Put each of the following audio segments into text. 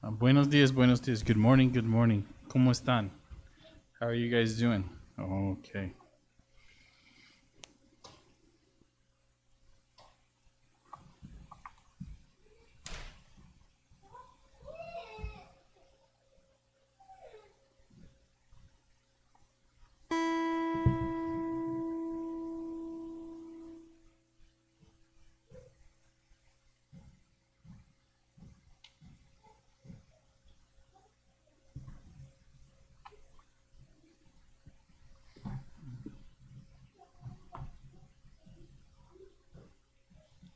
Buenos días, buenos días. Good morning, good morning. ¿Cómo están? How are you guys doing? Okay.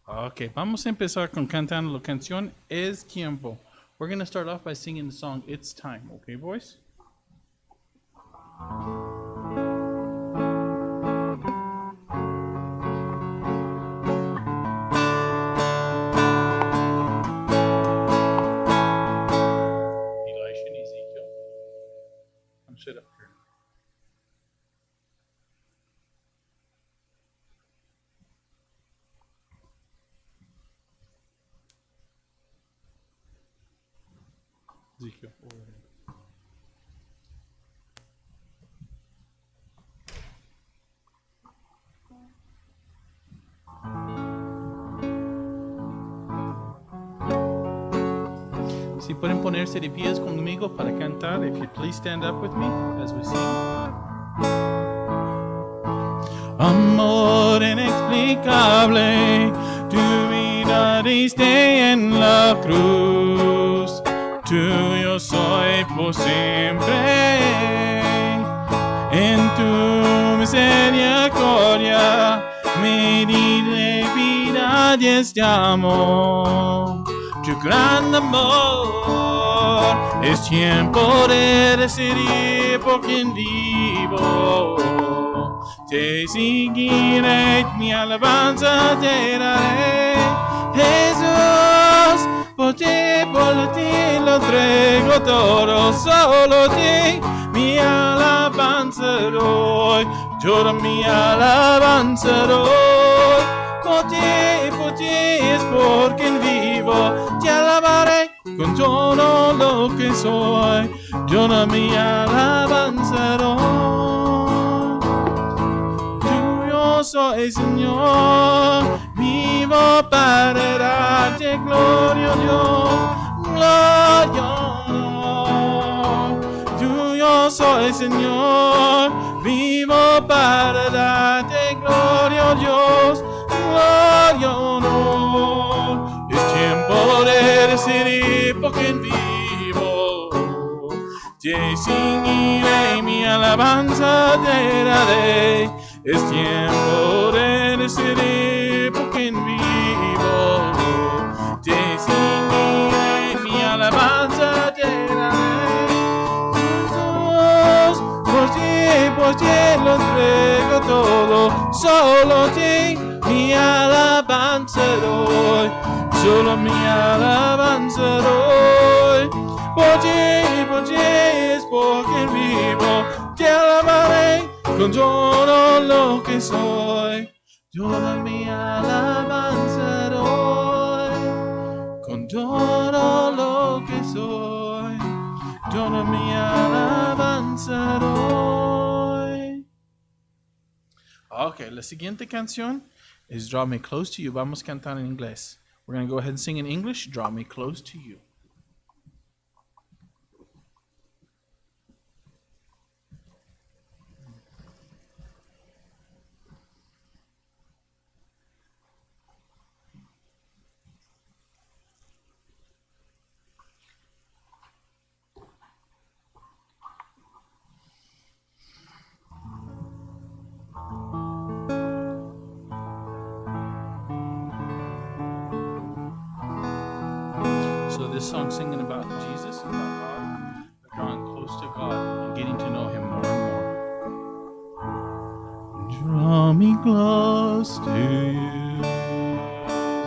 Okay, vamos a empezar con cantando la canción Es Tiempo. We're going to start off by singing the song It's Time. Okay, boys? Elisha and Ezekiel, come sit up here. Ezekiel, over here. Si pueden ponerse de pies conmigo para cantar, if you please stand up with me as we sing. Amor inexplicable, tu vida diste en la cruz, tuyo soy por siempre. En tu misericordia me di de vida y este amor. Tu gran amor, es tiempo de decidir por quien vivo. Te seguiré, mi alabanza te daré. Jesús, por ti lo entrego todo. Solo ti mi alabanza doy. Toda mi alabanza doy. Por ti es por quien vivo. Te alabaré con todo lo que soy. Toda mi alabanza doy. Tuyo soy, Señor, vivo para darte gloria, Dios, gloria. Tuyo soy, Señor, vivo para darte gloria, Dios, gloria, honor. Es tiempo de decidir por quien vivo. Te seguiré, mi alabanza te daré. Es tiempo de decidir por quien vivo. Te seguiré, mi alabanza te daré. Jesús, por ti lo entrego todo. Solo ti mi alabanza doy. Solo mi alabanza doy. Por ti es por quien vivo. Te alabaré con todo lo que soy. Toda mi alabanza doy. Con todo lo que soy. Toda mi alabanza doy. Okay, la siguiente canción es Draw Me Close to You. Vamos a cantar en inglés. We're going to go ahead and sing in English, Draw Me Close to You. So this song singing about Jesus, about God, drawing close to God and getting to know Him more and more. Draw me close to you.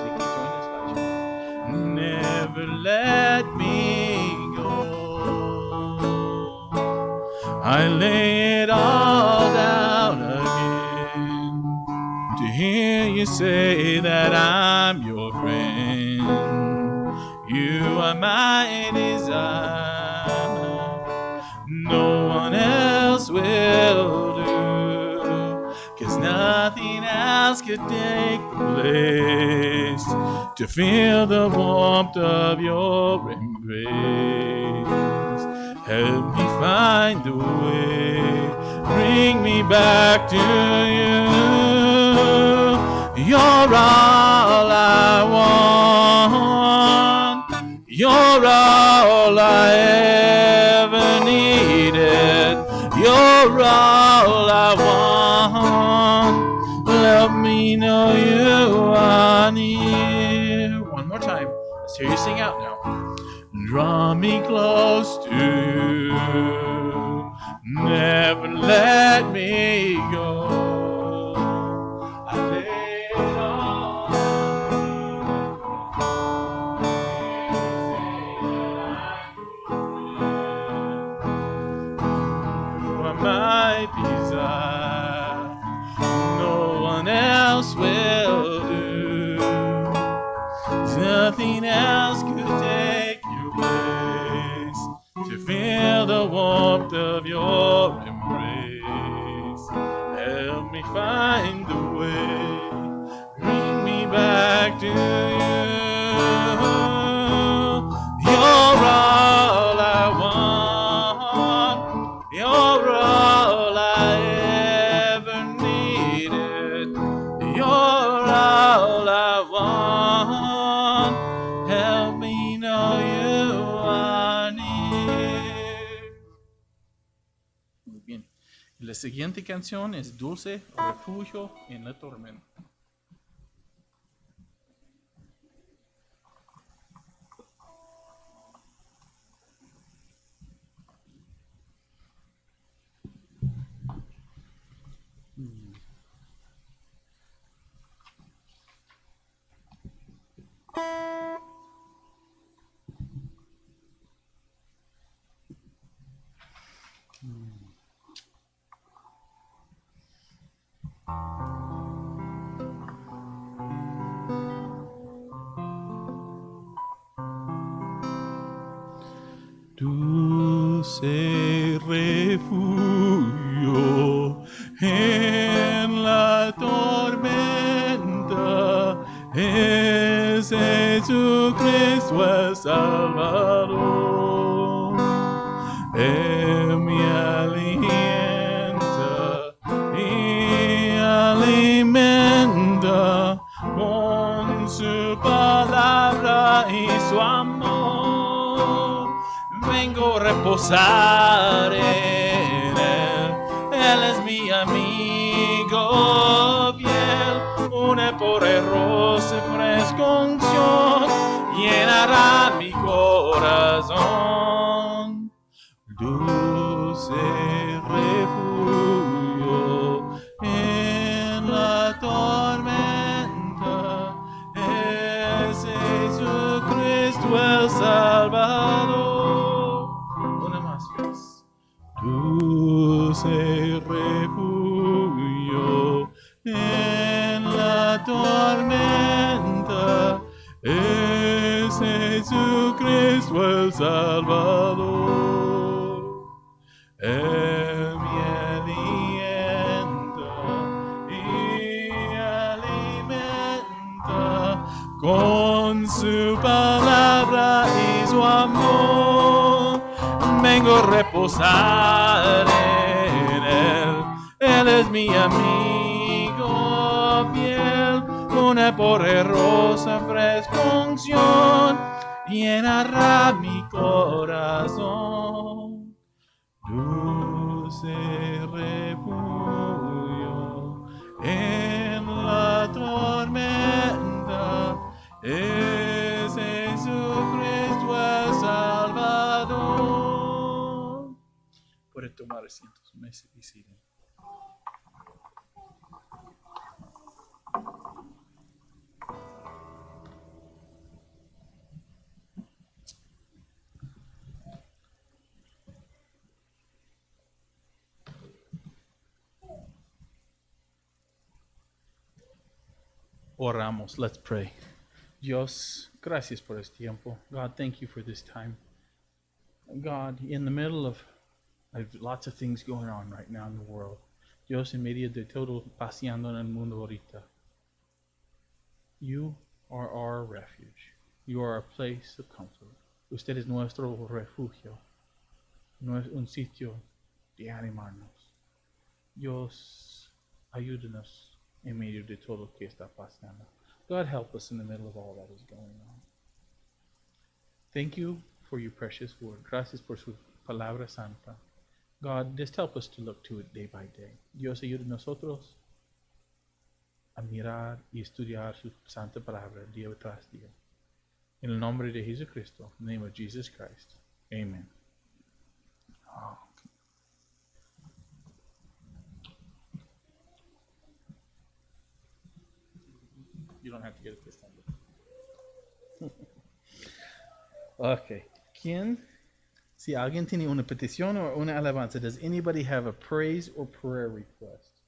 Zeke, join us, Elijah. Never let me go. I lay it all down again to hear you say that I'm your friend. Nothing else could take place to feel the warmth of your embrace. Help me find the way, bring me back to you. You're all I want. You're all I ever needed. You're all I want. Let me know you are near. One more time. Let's hear you sing out now. Draw me close to you. Never let me go. I lay it all on you. You are my desire. No one else will do. Nothing else could take your place to feel the warmth of your embrace. Help me find the way, bring me back to you. You're all I want. You're all I ever needed. You're all I want. Help me know you are near. Muy bien. La siguiente canción es Dulce Refugio en la Tormenta. Dulce refugio en la tormenta es Jesucristo el Salvador. Él me alienta y alimenta con su palabra y su amor. Vengo a reposar en él. Él es mi amigo fiel. Una poderosa fresca unción llenará mi corazón. Dulce refugio en la tormenta es Jesucristo el Salvador. Una más vez. Dulce refugio en la tormenta es Jesucristo el Salvador. Él me alienta y alimenta con su palabra y su amor. Vengo a reposar en él. Él es mi amigo fiel. Una poderosa fresca unción llenará mi corazón. Dulce refugio en la tormenta es Jesucristo el Salvador. Puede tomar asientos, me deciden. Oramos, let's pray. Dios, gracias por este tiempo. God, thank you for this time. God, in the middle of lots of things going on right now in the world, Dios, en medio de todo paseando en el mundo ahorita. You are our refuge. You are our place of comfort. Usted es nuestro refugio. No es un sitio de animarnos. Dios, ayúdenos en medio de todo lo que está pasando. God, help us in the middle of all that is going on. Thank you for your precious word. Gracias por su palabra santa. God, just help us to look to it day by day. Dios, ayude a nosotros a mirar y estudiar su santa palabra día tras día. En el nombre de Jesucristo, in the name of Jesus Christ. Amen. Oh. You don't have to get it this time. Okay. Si alguien tiene una petición o una alabanza, does anybody have a praise or prayer request?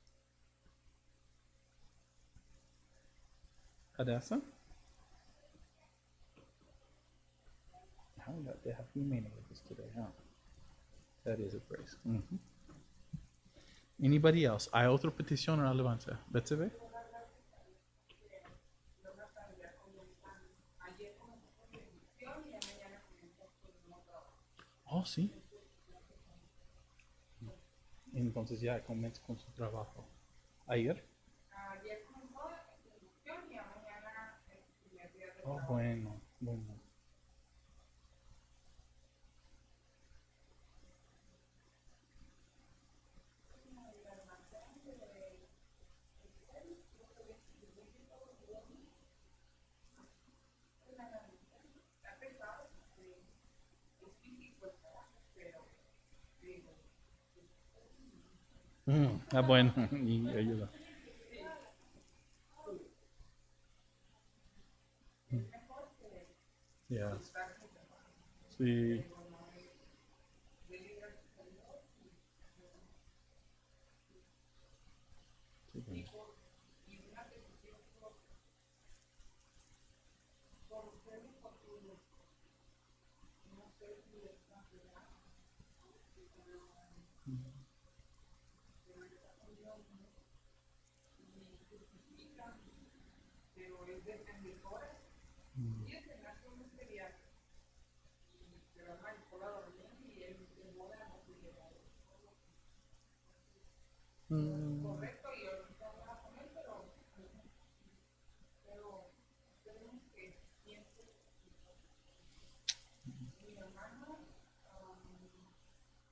Hadassah? They have many of this today, huh? That is a praise. Mm-hmm. Anybody else? ¿Hay otra petición o alabanza? Betsebe? Oh, sí. Entonces ya comienza con su trabajo. ¿Ayer? Ayer comenzó la introducción y mañana el primer día de trabajo. Oh, bueno, bueno. Bueno, y ayuda. Yeah. Sí. Correcto, y ahorita hablaba con él, pero tenemos que piense mi hermano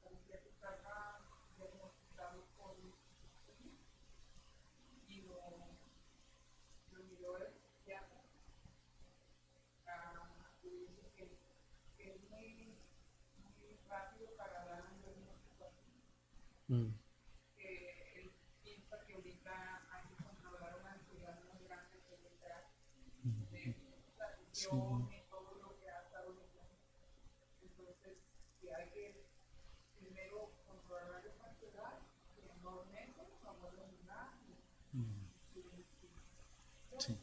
parecía que estaba diagnosticado con y lo miró el psiquiatra y dice que es muy rápido para dar un diagnóstico así. Sí. Todo lo que ha estado viviendo. Entonces, si hay que primero controlar la ansiedad, que no meses, no vuelven a nada. Sí.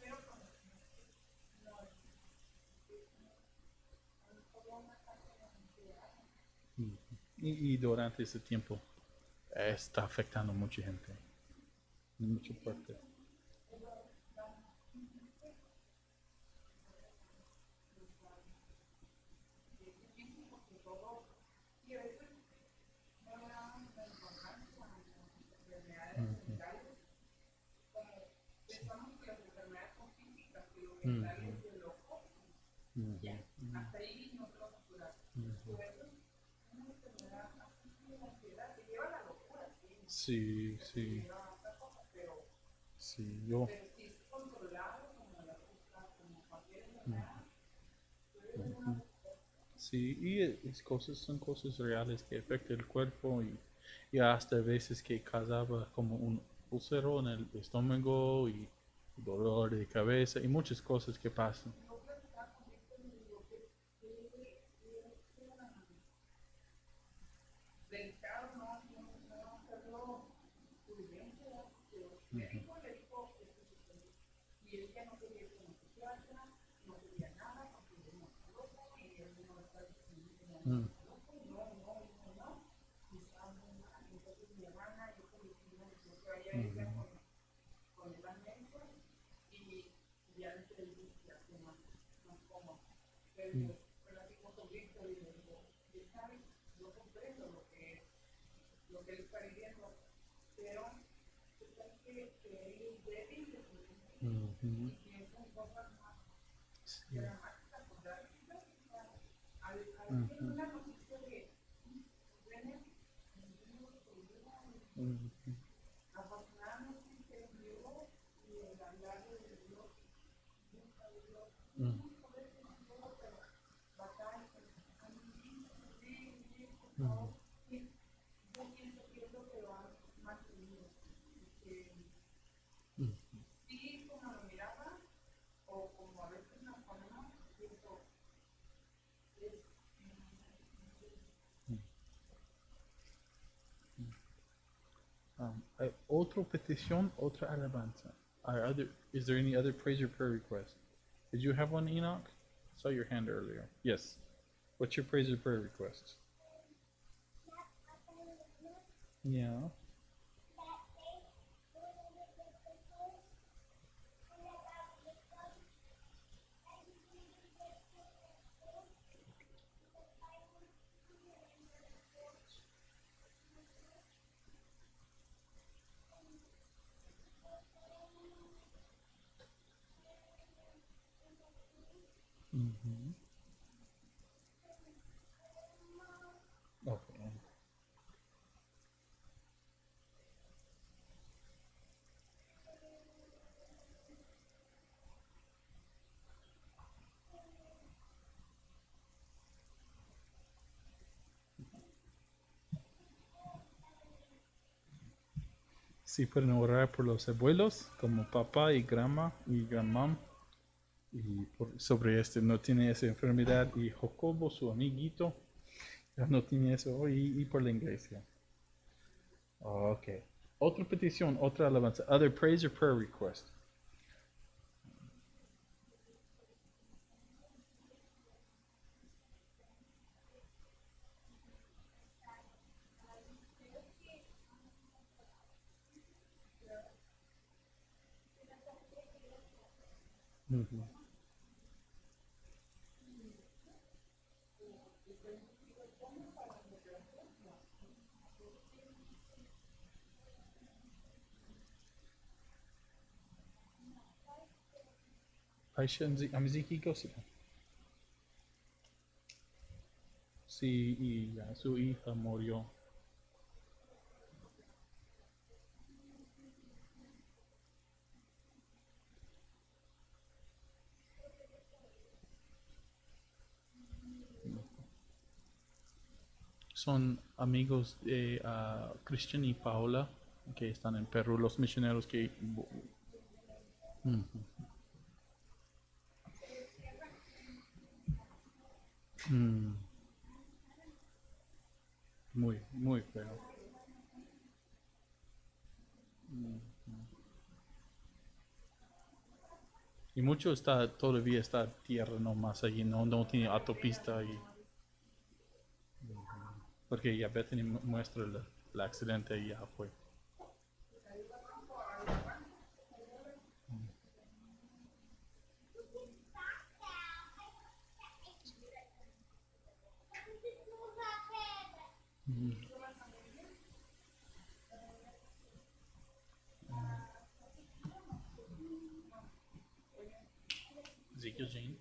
Y durante ese tiempo está afectando a mucha gente, mucha parte. Hasta ahí no te lo capturas. Sí, sí. Sí, yo. Sí, y son cosas reales que afectan el cuerpo y hasta veces que causaba como un úlcero en el estómago y dolor de cabeza y muchas cosas que pasan. Ujú. Sí. Ujú. Ujú. Ujú. Ujú. Ujú. Otra petición, otra alabanza. Is there any other praise or prayer request? Did you have one, Enoch? I saw your hand earlier. Yes. What's your praise or prayer request? Yeah. Mm-hmm. Okay. Sí, pueden orar por los abuelos, como papá y grandmam, y sobre este no tiene esa enfermedad, y Jacobo, su amiguito, ya no tiene eso, y por la iglesia. Ok. Otra petición, otra alabanza. Other praise or prayer request. Ujú. Aisha Amiziki Gosira. Sí, y ya su hija murió. Son amigos de Christian y Paola, que están en Perú, los misioneros que... Ujú. Mm, muy, muy feo. Y mucho está, todavía está tierra nomás allí, no tiene autopista ahí. Porque ya Bethany muestra el accidente y ya fue. Ezekiel Jane.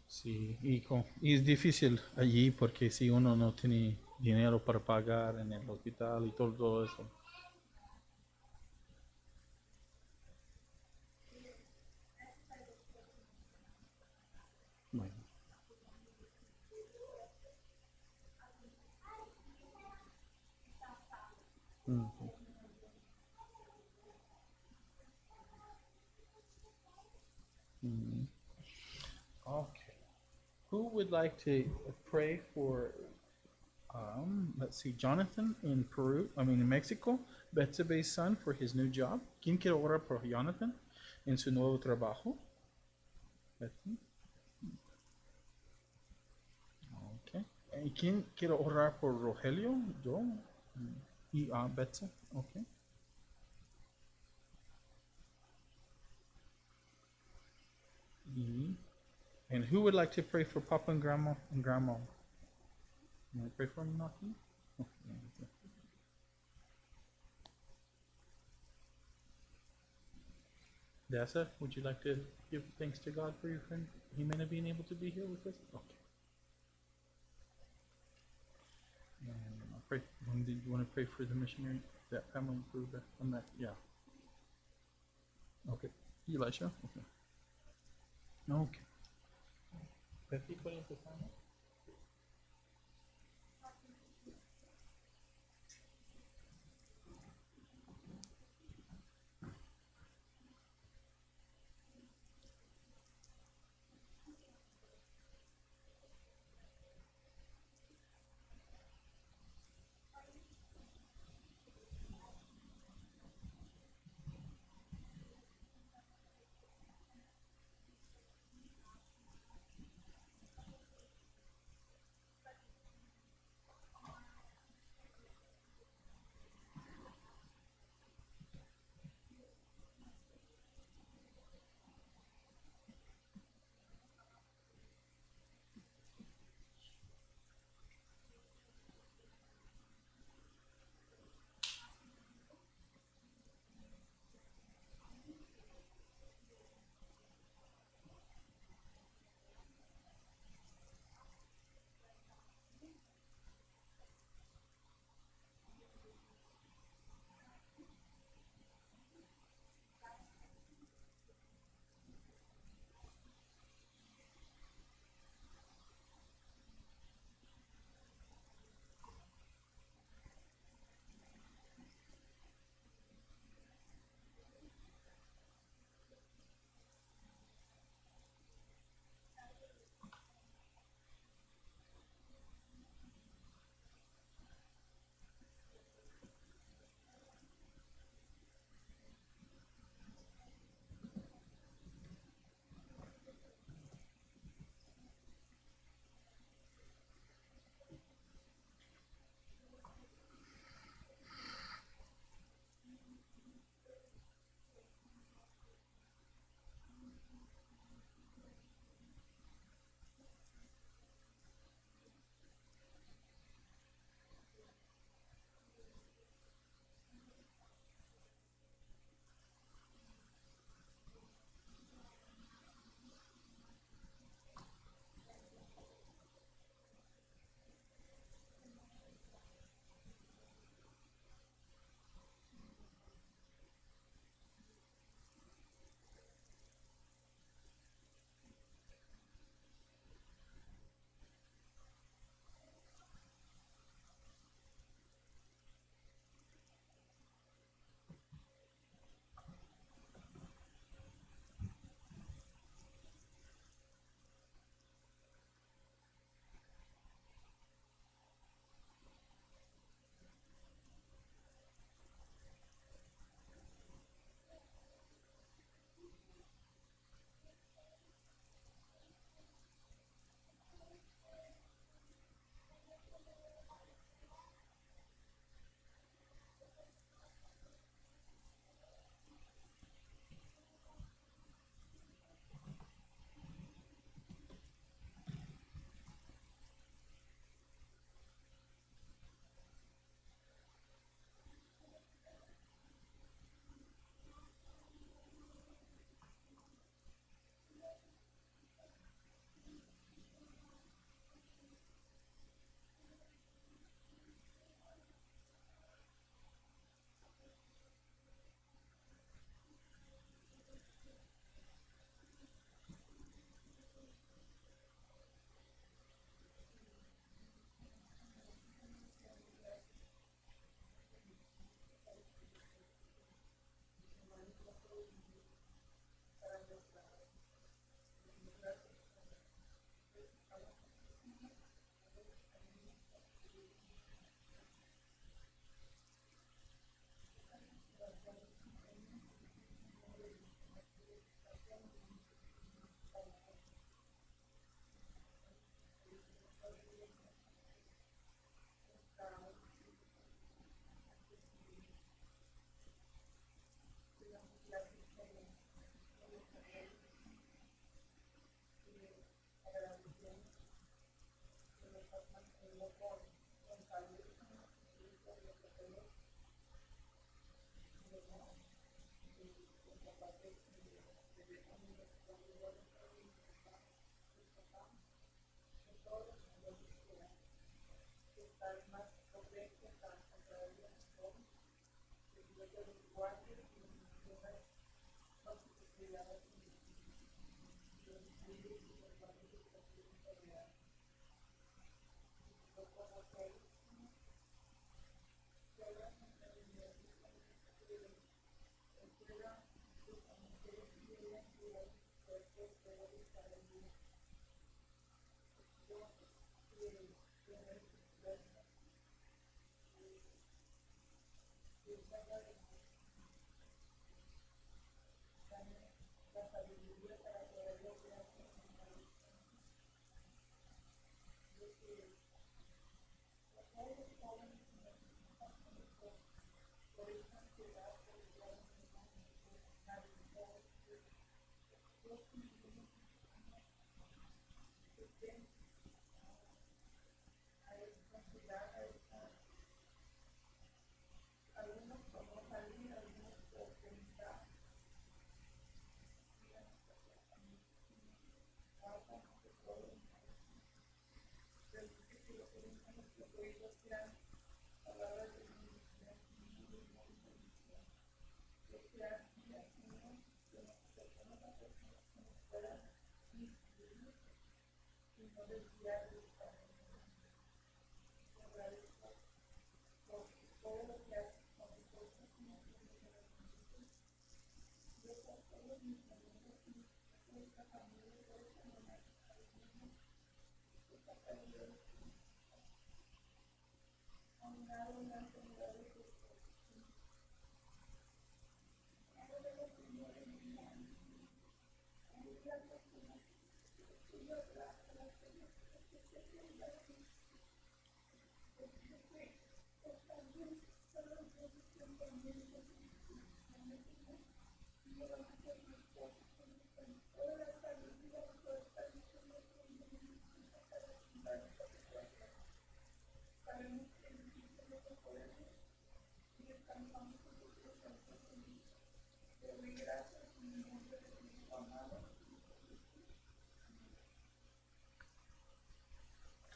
Sí, y es difícil allí porque si uno no tiene dinero para pagar en el hospital y todo eso. Bueno. Ujú. Mm. Okay. Who would like to pray for, let's see, Jonathan in Peru, in Mexico, Betsabe's son for his new job? ¿Quién quiere orar por Jonathan en su nuevo trabajo? Betsy? Okay. ¿Y quién quiere orar por Rogelio? Yo. Betsa. Okay. E. And who would like to pray for Papa and Grandma and Grandma? You want to pray for them, Naki? Okay. Dessa, would you like to give thanks to God for your friend Jimena being able to be here with us? Okay. And I'll pray. Do you want to pray for the missionary, that family for the, on that? Yeah. Okay. Elisha? Okay. Okay. Becky, ¿cuál empezamos?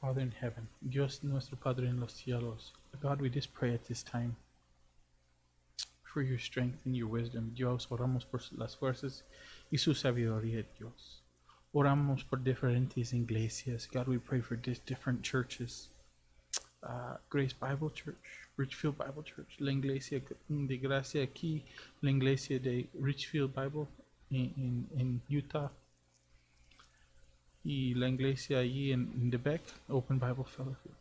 Father in heaven, Dios nuestro Padre en los cielos, God, we just pray at this time for your strength and your wisdom. Dios, oramos por las fuerzas y su sabiduría, Dios. Oramos por diferentes iglesias. God, we pray for different churches. Grace Bible Church, Richfield Bible Church, la iglesia de gracia aquí, la iglesia de Richfield Bible en Utah, y la iglesia allí in Quebec, Open Bible Fellowship.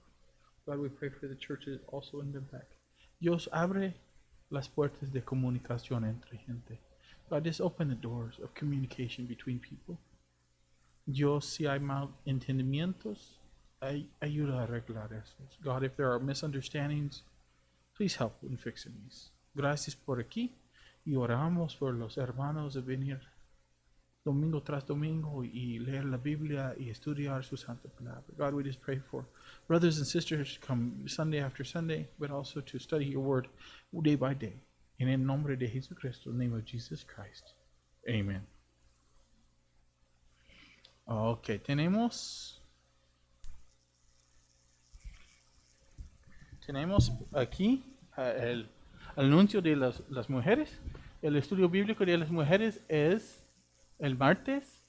God, we pray for the churches also in Quebec. Dios, abre las puertas de comunicación entre gente. God, just open the doors of communication between people. Dios, si hay malentendimientos, ayuda a arreglar esos. God, if there are misunderstandings, please help in fixing these. Gracias por aquí y oramos por los hermanos de venir domingo tras domingo y leer la Biblia y estudiar su santa palabra. God, we just pray for brothers and sisters to come Sunday after Sunday, but also to study your word day by day. En el nombre de Jesucristo, in the name of Jesus Christ. Amen. Ok, tenemos aquí el anuncio de las mujeres. El estudio bíblico de las mujeres es el martes.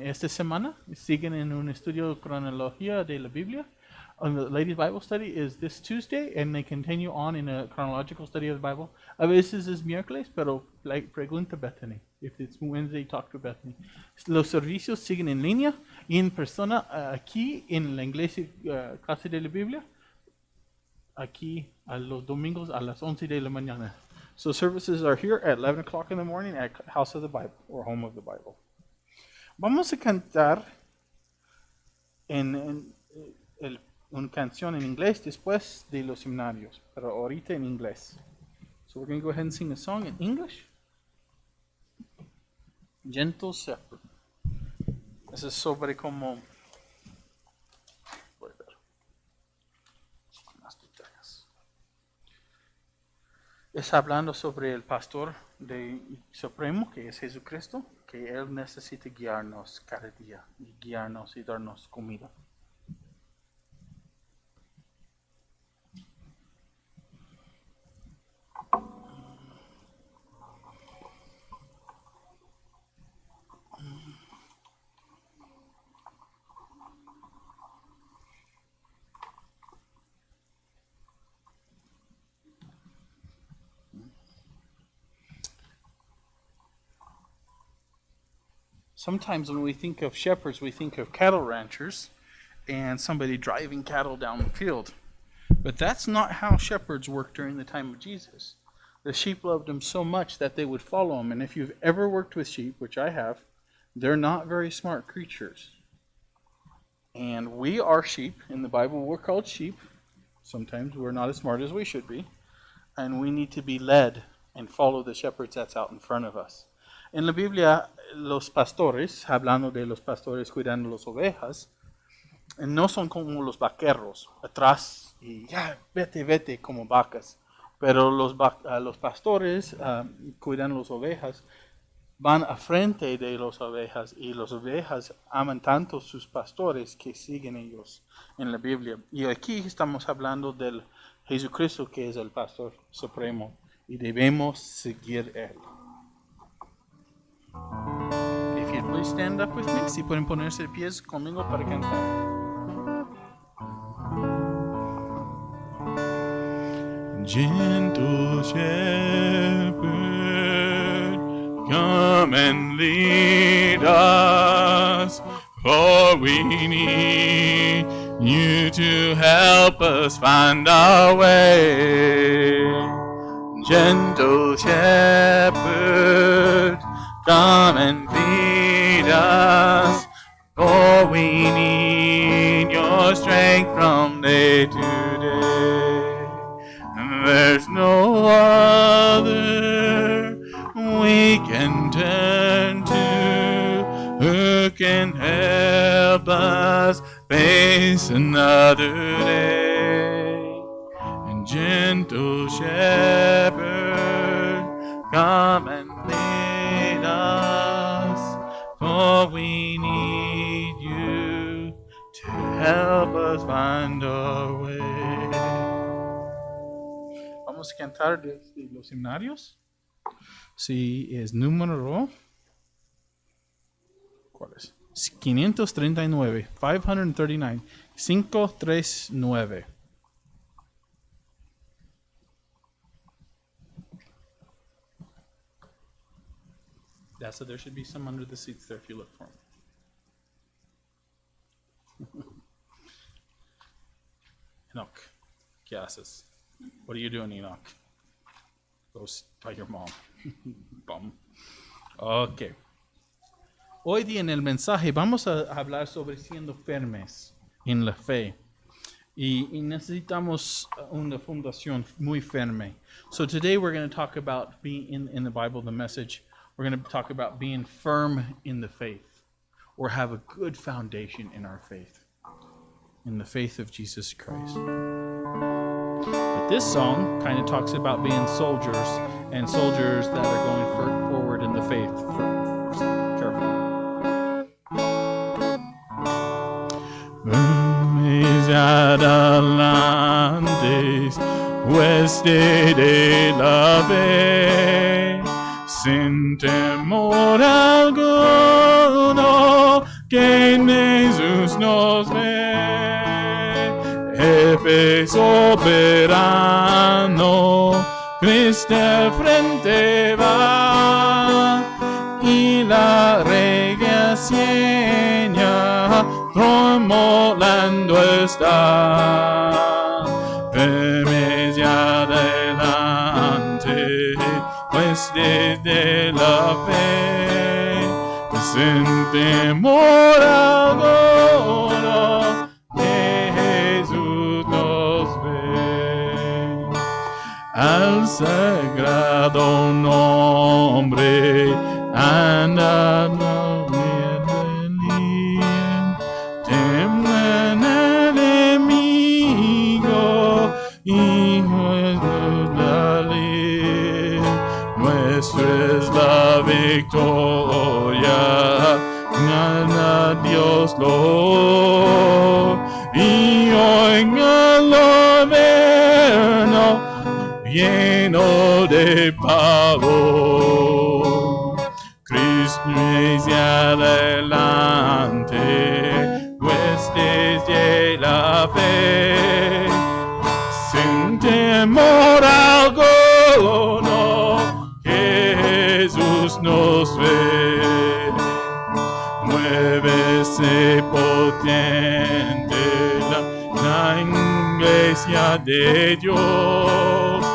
Esta semana siguen en un estudio cronología de la Biblia. And the ladies' Bible study is this Tuesday, and they continue on in a chronological study of the Bible. A veces es miércoles, pero pregunta Bethany. If it's Wednesday, talk to Bethany. Los servicios siguen en línea y en persona aquí en la iglesia clase de la Biblia. Aquí a los domingos a las 11 de la mañana. So services are here at 11 o'clock in the morning at House of the Bible or Home of the Bible. Vamos a cantar una canción en inglés después de los seminarios, pero ahorita en inglés. So we're going to go ahead and sing a song in English. Gentle Shepherd. Eso es sobre como... Es hablando sobre el pastor supremo, que es Jesucristo, que Él necesita guiarnos cada día y guiarnos y darnos comida. Sometimes when we think of shepherds, we think of cattle ranchers and somebody driving cattle down the field. But that's not how shepherds worked during the time of Jesus. The sheep loved him so much that they would follow him. And if you've ever worked with sheep, which I have, they're not very smart creatures. And we are sheep. In the Bible, we're called sheep. Sometimes we're not as smart as we should be. And we need to be led and follow the shepherds that's out in front of us. En la Biblia, los pastores, hablando de los pastores cuidando las ovejas, no son como los vaqueros, atrás y ya, vete, como vacas. Pero los pastores cuidan las ovejas, van a frente de las ovejas y las ovejas aman tanto sus pastores que siguen ellos en la Biblia. Y aquí estamos hablando del Jesucristo que es el pastor supremo y debemos seguir él. If you'd please stand up with me, si pueden ponerse de pies conmigo para cantar. Gentle shepherd, come and lead us, for we need you to help us find our way. Gentle shepherd, come and lead us, for we need your strength from day to day. There's no other we can turn to who can help us face another day. And gentle shepherd, come and lead us, for we need you to help us find our way. Vamos a cantar de los himnarios. Sí, es número. ¿Cuál es? 539. 539. 539. So there should be some under the seats there if you look for them. Enoch, ¿qué haces? What are you doing, Enoch? Go by your mom. Bum. Ok. Hoy día en el mensaje vamos a hablar sobre siendo firmes en la fe. Y necesitamos una fundación muy firme. So today we're going to talk about being in the Bible, the message. We're going to talk about being firm in the faith, or have a good foundation in our faith, in the faith of Jesus Christ. But this song kind of talks about being soldiers, and soldiers that are going forward in the faith. Careful. Mis adelantes, hueste de la fe, sin temor alguno, que en Jesús nos ve. Jefe soberano, Cristo al frente va, y la regia seña tremolando está. Firmes y adelante, pues desde la fe, sin temor alguno, que Jesús nos ve. Al sagrado nombre, andando bien, tembla el enemigo, hijo de la ley. victoria, gana Dios lo, y hoy en el gobierno lleno de pavor. Cristo es adelante, huestes de la fe, sin temor alguno, que Jesús nos ve. Muévese potente la iglesia de Dios,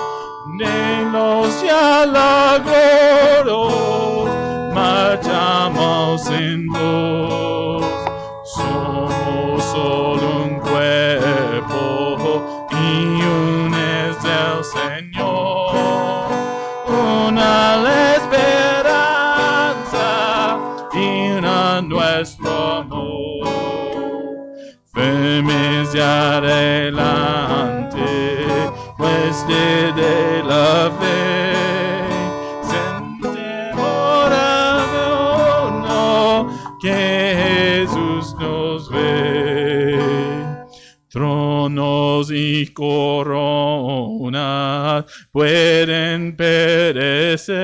de los ya la gloria, marchamos en dos. Somos solo un cuerpo y un es el Señor, una la esperanza y una nuestro amor. Firmes y adelante, pues de la fe, sin temor alguno, que Jesús nos ve. Tronos y coronas pueden perecer,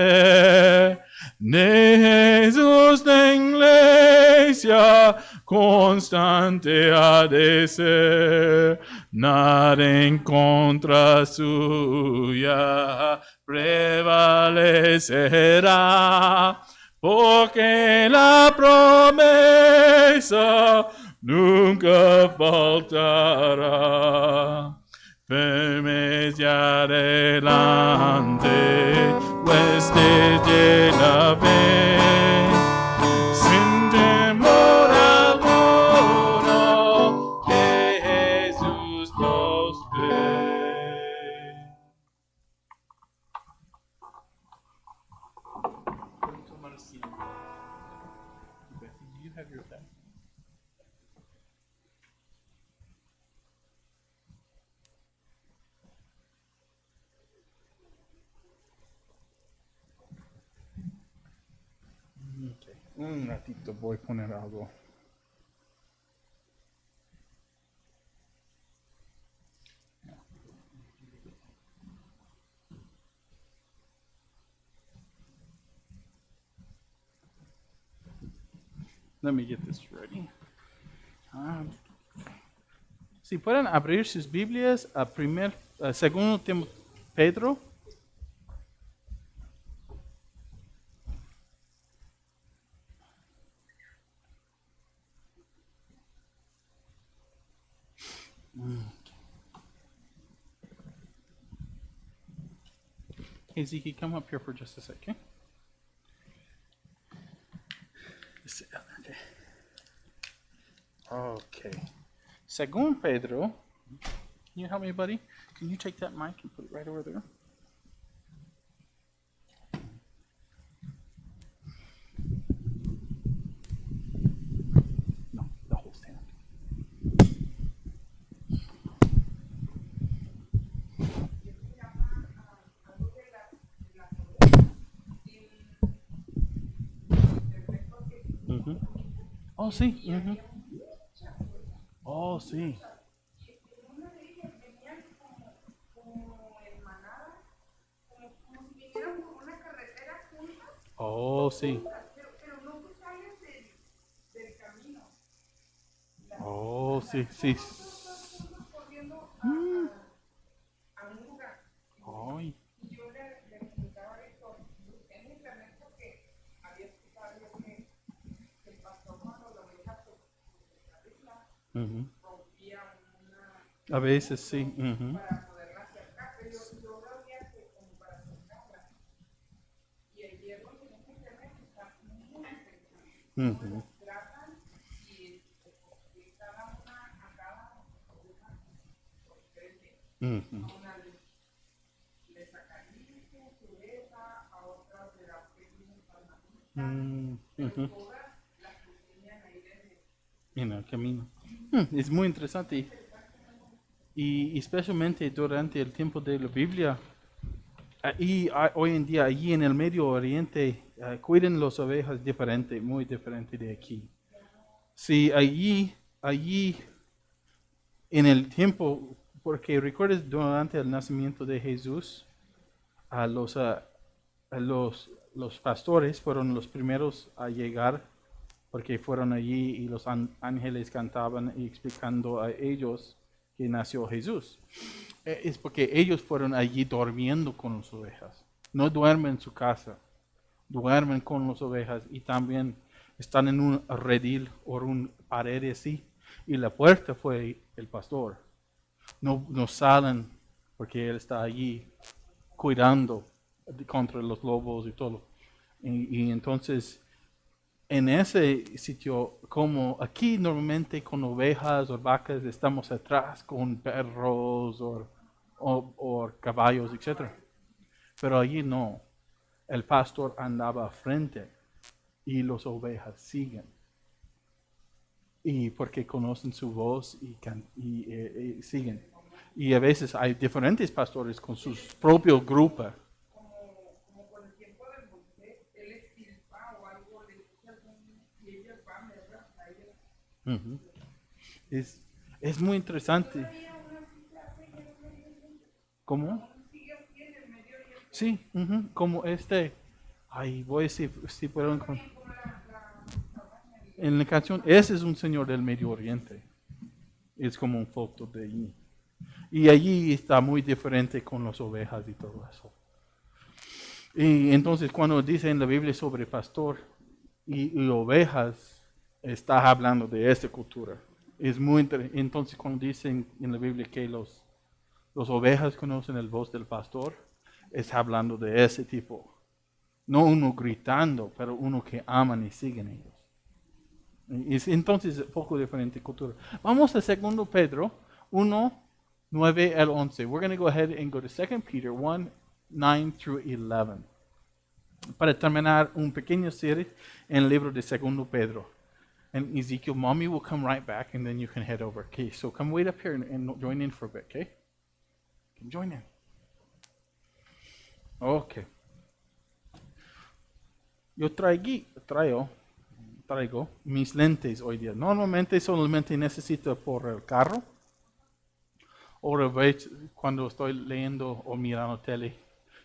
de Jesús la iglesia constante ha de ser. Nada en contra suya prevalecerá, porque la promesa nunca faltará. Firmes y adelante, huestes de la fe, sin temor alguno, que Jesús nos ve. You have your pen. Okay. Un ratito voy a poner algo. Let me get this ready. Si pueden abrir sus Biblias a segundo Pedro. Hey Zeke, come up here for just a second. Okay. Según Pedro, can you help me, buddy? Can you take that mic and put it right over there? No, the whole stand. Mm-hmm. Oh, sí. Mm-hmm. Oh, sí. Oh, sí. Oh, sí, sí. Ay. Uh-huh. A veces sí. Uh-huh. Uh-huh. Uh-huh. Uh-huh. En el camino. Es muy interesante. Y especialmente durante el tiempo de la Biblia, y hoy en día allí en el Medio Oriente cuiden las ovejas diferente, muy diferente de aquí. Sí, allí en el tiempo, porque recuerdas durante el nacimiento de Jesús, a los pastores fueron los primeros a llegar, porque fueron allí y los ángeles cantaban y explicando a ellos que nació Jesús. Es porque ellos fueron allí durmiendo con las ovejas. No duermen en su casa, duermen con las ovejas y también están en un redil o un pared así. Y la puerta fue el pastor. No salen porque él está allí cuidando contra los lobos y todo. Y entonces, en ese sitio, como aquí normalmente con ovejas o vacas estamos atrás con perros o caballos, etc. Pero allí no. El pastor andaba frente y las ovejas siguen. Y porque conocen su voz y siguen. Y a veces hay diferentes pastores con sus propios grupos. Como con el tiempo de Moisés, él estilpa o algo, le dice algún, y ellos van, ¿verdad? A ellos. Es muy interesante. ¿Cómo? Sí, como ay, voy a decir si puedo encontrar. En la canción, ese es un señor del Medio Oriente. Es como un foto de allí. Y allí está muy diferente con las ovejas y todo eso. Y entonces cuando dice en la Biblia sobre pastor y ovejas, está hablando de esta cultura. Es muy interesante. Entonces cuando dicen en la Biblia que los ovejas conocen el voz del pastor, es hablando de ese tipo. No uno gritando, pero uno que aman y siguen ellos. Entonces, un poco diferente cultura. Vamos a 2 Pedro 1, 9 al 11. We're going to go ahead and go to 2 Peter 1, 9 through 11. Para terminar un pequeño serie en el libro de 2 Pedro. And Ezekiel, mommy will come right back and then you can head over. Okay, so come wait up here and join in for a bit, okay? Come join in. Okay. Yo traigo mis lentes hoy día. Normalmente solamente necesito por el carro o cuando estoy leyendo o mirando tele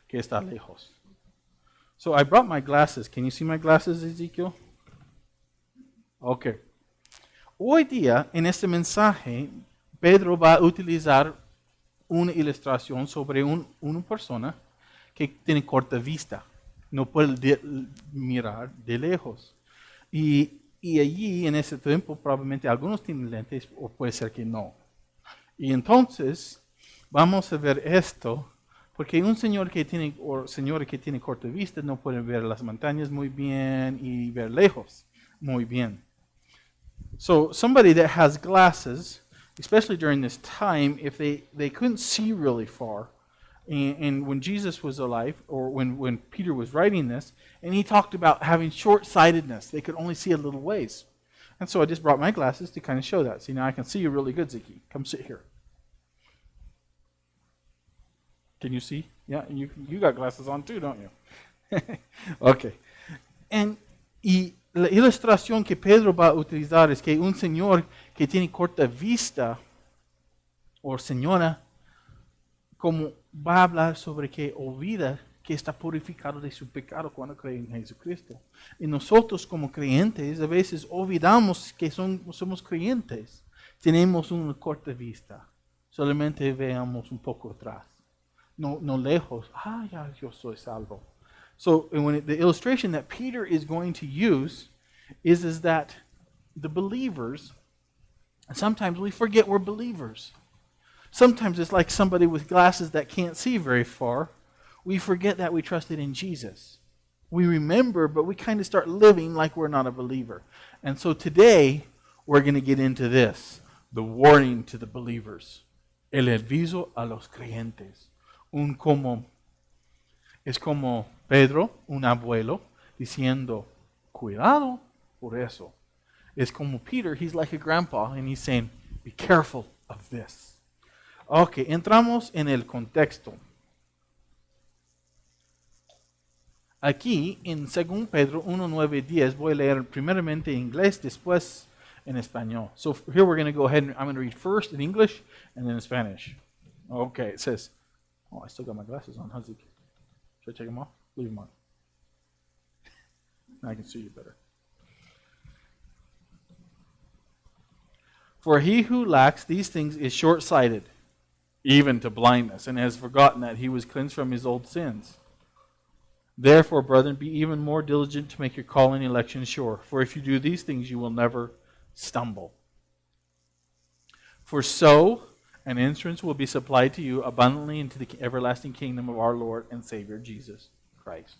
que está lejos. So I brought my glasses. Can you see my glasses, Ezekiel? Okay. Hoy día en este mensaje Pedro va a utilizar una ilustración sobre una persona que tiene corta vista. No puede mirar de lejos. Y allí, en ese tiempo, probablemente algunos tienen lentes o puede ser que no. Y entonces, vamos a ver esto, porque un señor que tiene, o señora que tiene corta vista no puede ver las montañas muy bien y ver lejos muy bien. So, somebody that has glasses, especially during this time, if they couldn't see really far, and when Jesus was alive, or when Peter was writing this, and he talked about having short-sightedness. They could only see a little ways. And so I just brought my glasses to kind of show that. See, now I can see you really good, Ziki. Come sit here. Can you see? Yeah, you got glasses on too, don't you? Okay. Y la ilustración que Pedro va a utilizar es que un señor que tiene corta vista, o señora, como va a hablar sobre que olvida que está purificado de su pecado cuando cree en Jesucristo. Y nosotros como creyentes a veces olvidamos que somos creyentes. Tenemos una corta vista. Solamente veamos un poco atrás. No lejos. Ya yo soy salvo. So the illustration that Peter is going to use is that the believers, and sometimes we forget we're believers. Sometimes it's like somebody with glasses that can't see very far. We forget that we trusted in Jesus. We remember, but we kind of start living like we're not a believer. And so today, we're going to get into this, the warning to the believers. El aviso a los creyentes. Es como Pedro, un abuelo, diciendo, cuidado por eso. Es como Peter, he's like a grandpa, and he's saying, be careful of this. Ok, entramos en el contexto. Aquí, en 2 Pedro 1, 9, 10, voy a leer primeramente en inglés, después en español. So here we're going to go ahead and I'm going to read first in English and then in Spanish. Okay, it says, oh, I still got my glasses on. How's it? Should I take them off? Leave them on. Now I can see you better. For he who lacks these things is short-sighted, even to blindness, and has forgotten that he was cleansed from his old sins. Therefore, brethren, be even more diligent to make your calling and election sure. For if you do these things, you will never stumble. For so an entrance will be supplied to you abundantly into the everlasting kingdom of our Lord and Savior Jesus Christ.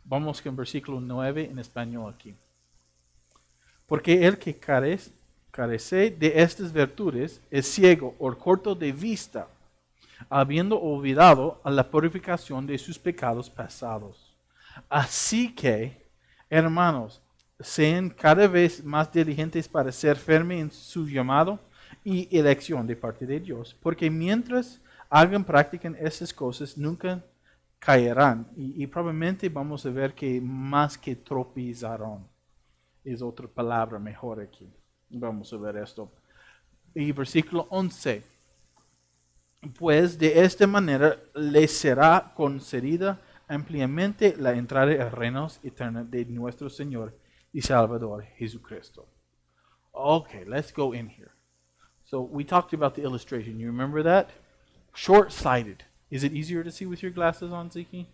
Vamos con versículo 9 en español aquí. Porque el que carece de estas virtudes es ciego o corto de vista, habiendo olvidado a la purificación de sus pecados pasados. Así que, hermanos, sean cada vez más diligentes para ser firmes en su llamado y elección de parte de Dios, porque mientras practican esas cosas, nunca caerán. Y probablemente vamos a ver que más que tropezarán. Es otra palabra mejor aquí. Vamos a ver esto. Y versículo 11. Pues de esta manera les será concedida ampliamente la entrada a reinos eternos de nuestro Señor y Salvador Jesucristo. Okay, let's go in here. So we talked about the illustration. You remember that? Short-sighted. Is it easier to see with your glasses on, Ziki?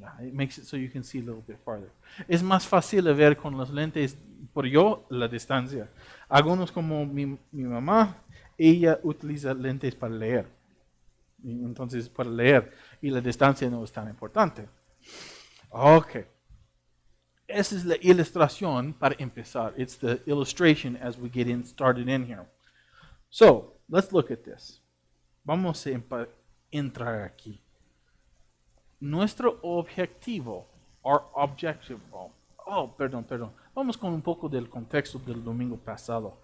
Yeah, it makes it so you can see a little bit farther. Es más fácil de ver con los lentes, por yo, la distancia. Algunos como mi mamá, ella utiliza lentes para leer. Entonces, para leer. Y la distancia no es tan importante. Ok. Esa es la ilustración para empezar. It's the illustration as we get started in here. So, let's look at this. Vamos a entrar aquí. Nuestro objetivo, our objective, perdón. Vamos con un poco del contexto del domingo pasado.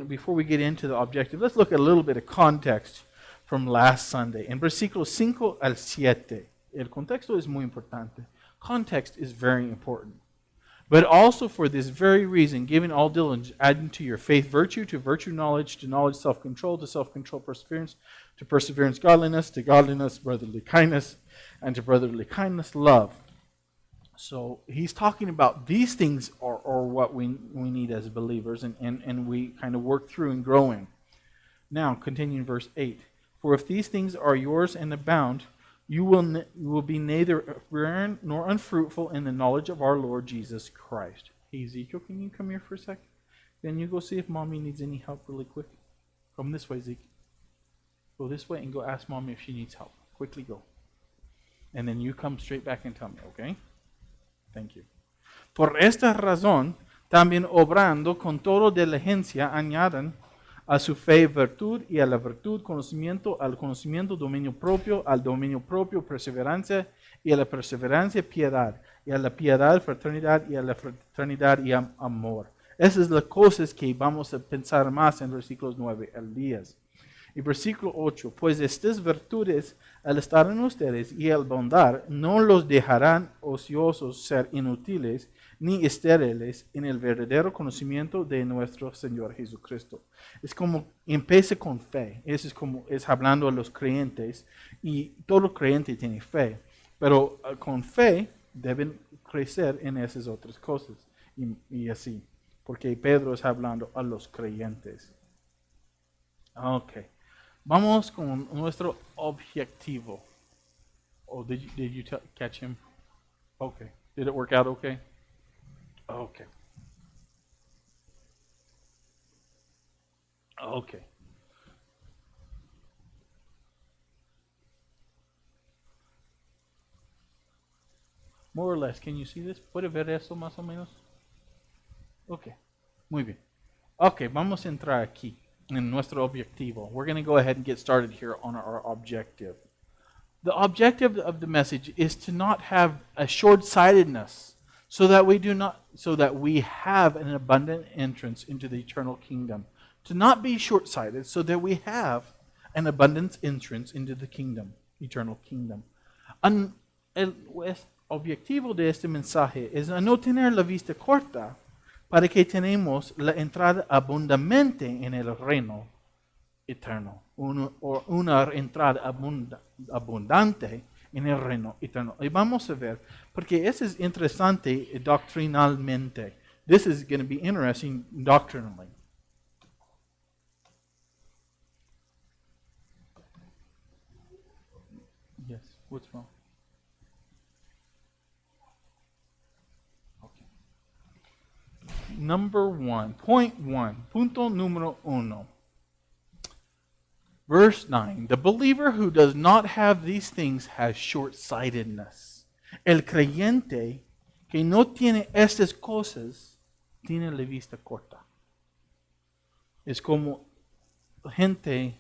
Before we get into the objective, let's look at a little bit of context from last Sunday. En versículos 5 al 7, el contexto es muy importante. Context is very important. But also for this very reason, giving all diligence, adding to your faith virtue, to virtue knowledge, to knowledge self-control, to self-control perseverance, to perseverance godliness, to godliness brotherly kindness, and to brotherly kindness love. So he's talking about these things are what we need as believers, and we kind of work through and grow in. Now, continuing verse 8. For if these things are yours and abound, you will be neither barren nor unfruitful in the knowledge of our Lord Jesus Christ. Hey, Ezekiel, can you come here for a second? Then you go see if Mommy needs any help really quick. Come this way, Ezekiel. Go this way and go ask Mommy if she needs help. Quickly go. And then you come straight back and tell me, okay? Thank you. Por esta razón, también obrando con toda diligencia, añadan a su fe virtud, y a la virtud conocimiento, al conocimiento dominio propio, al dominio propio perseverancia, y a la perseverancia piedad, y a la piedad fraternidad, y a la fraternidad y amor. Esas son las cosas que vamos a pensar más en versículos 9 al 10. Y versículo 8, pues estas virtudes, al estar en ustedes y al bondar, no los dejarán ociosos ser inútiles, ni estériles en el verdadero conocimiento de nuestro Señor Jesucristo. Es como, empieza con fe. Eso es hablando a los creyentes. Y todo creyente tiene fe. Pero con fe deben crecer en esas otras cosas. Y así. Porque Pedro está hablando a los creyentes. Ok. Vamos con nuestro objetivo. Oh, did you catch him? Okay. Did it work out okay? Okay. Okay. More or less, can you see this? ¿Puede ver eso más o menos? Okay. Muy bien. Okay, vamos a entrar aquí en nuestro objetivo. We're going to go ahead and get started here on our objective. The objective of the message is to not have a short-sightedness, so that we have an abundant entrance into the eternal kingdom. To not be short-sighted, so that we have an abundant entrance into the kingdom, eternal kingdom. objetivo de este mensaje es no tener la vista corta para que tenemos la entrada abundantemente en el reino eterno, una entrada abundante en el reino eterno. Y vamos a ver, porque eso es interesante doctrinalmente. This is going to be interesting doctrinally. Yes, what's wrong? Okay. Punto número 1. Verse 9, the believer who does not have these things has short-sightedness. El creyente que no tiene estas cosas tiene la vista corta. Es como gente,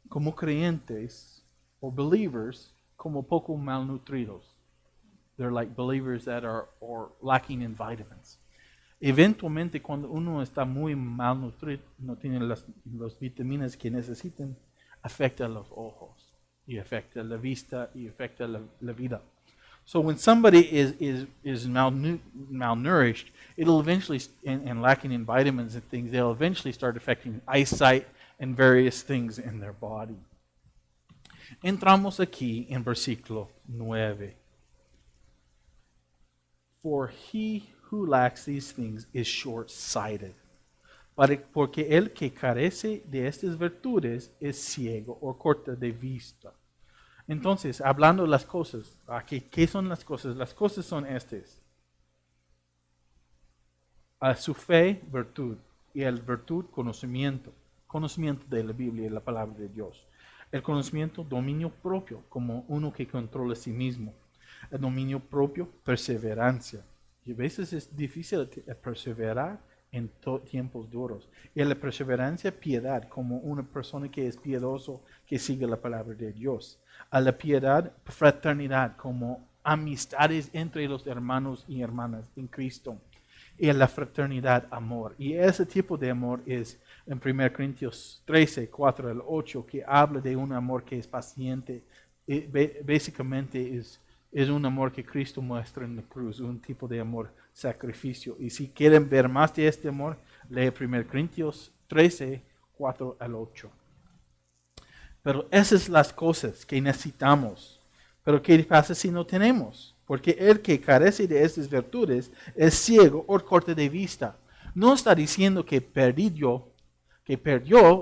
como creyentes o believers, como poco malnutridos. They're like believers that are lacking in vitamins. Eventualmente, cuando uno está muy malnutrido, no tiene las vitaminas que necesitan, afecta los ojos, y afecta la vista, y afecta la vida. So when somebody is malnourished, it'll eventually, and lacking in vitamins and things, they'll eventually start affecting eyesight and various things in their body. Entramos aquí en versículo 9. For he who lacks these things is short-sighted. Porque el que carece de estas virtudes es ciego o corto de vista. Entonces, hablando de las cosas, ¿qué son las cosas? Las cosas son estas. A su fe, virtud. Y el virtud, conocimiento. Conocimiento de la Biblia y la palabra de Dios. El conocimiento, dominio propio, como uno que controla a sí mismo. El dominio propio, perseverancia. Y a veces es difícil perseverar en tiempos duros. Y la perseverancia, piedad, como una persona que es piedoso, que sigue la palabra de Dios. A la piedad, fraternidad, como amistades entre los hermanos y hermanas en Cristo. Y a la fraternidad, amor. Y ese tipo de amor es en 1 Corintios 13, 4 al 8, que habla de un amor que es paciente. Básicamente es un amor que Cristo muestra en la cruz, un tipo de amor sacrificio. Y si quieren ver más de este amor, lee 1 Corintios 13, 4 al 8. Pero esas son las cosas que necesitamos. Pero ¿qué pasa si no tenemos? Porque el que carece de estas virtudes es ciego o corto de vista. No está diciendo que perdió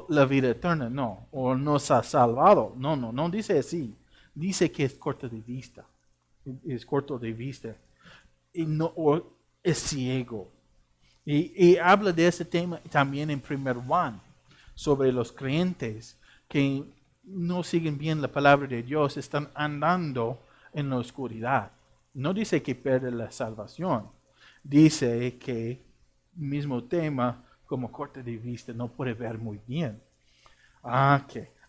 la vida eterna, no. O no se ha salvado. No dice así. Dice que es corto de vista. Es corto de vista. Y no, o es ciego. Y habla de ese tema también en 1 Juan, sobre los creyentes que no siguen bien la palabra de Dios, están andando en la oscuridad. No dice que pierde la salvación. Dice que mismo tema, como corto de vista, no puede ver muy bien.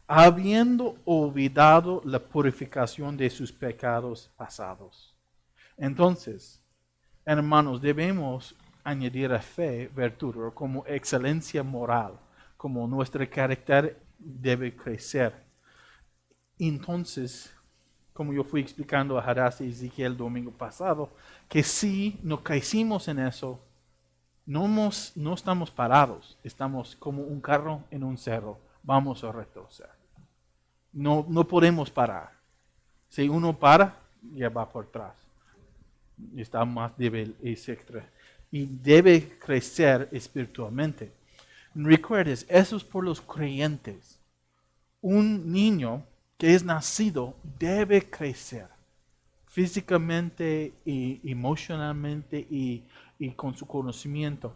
Habiendo olvidado la purificación de sus pecados pasados. Entonces, hermanos, debemos añadir a fe virtud o como excelencia moral, como nuestro carácter debe crecer. Entonces, como yo fui explicando a Haras y Ezequiel el domingo pasado, que si no crecimos en eso, no estamos parados, estamos como un carro en un cerro, vamos a retroceder. No podemos parar. Si uno para, ya va por atrás. Está más débil, etc. Y debe crecer espiritualmente. Recuerdes, eso es por los creyentes. Un niño que es nacido debe crecer físicamente y emocionalmente y con su conocimiento.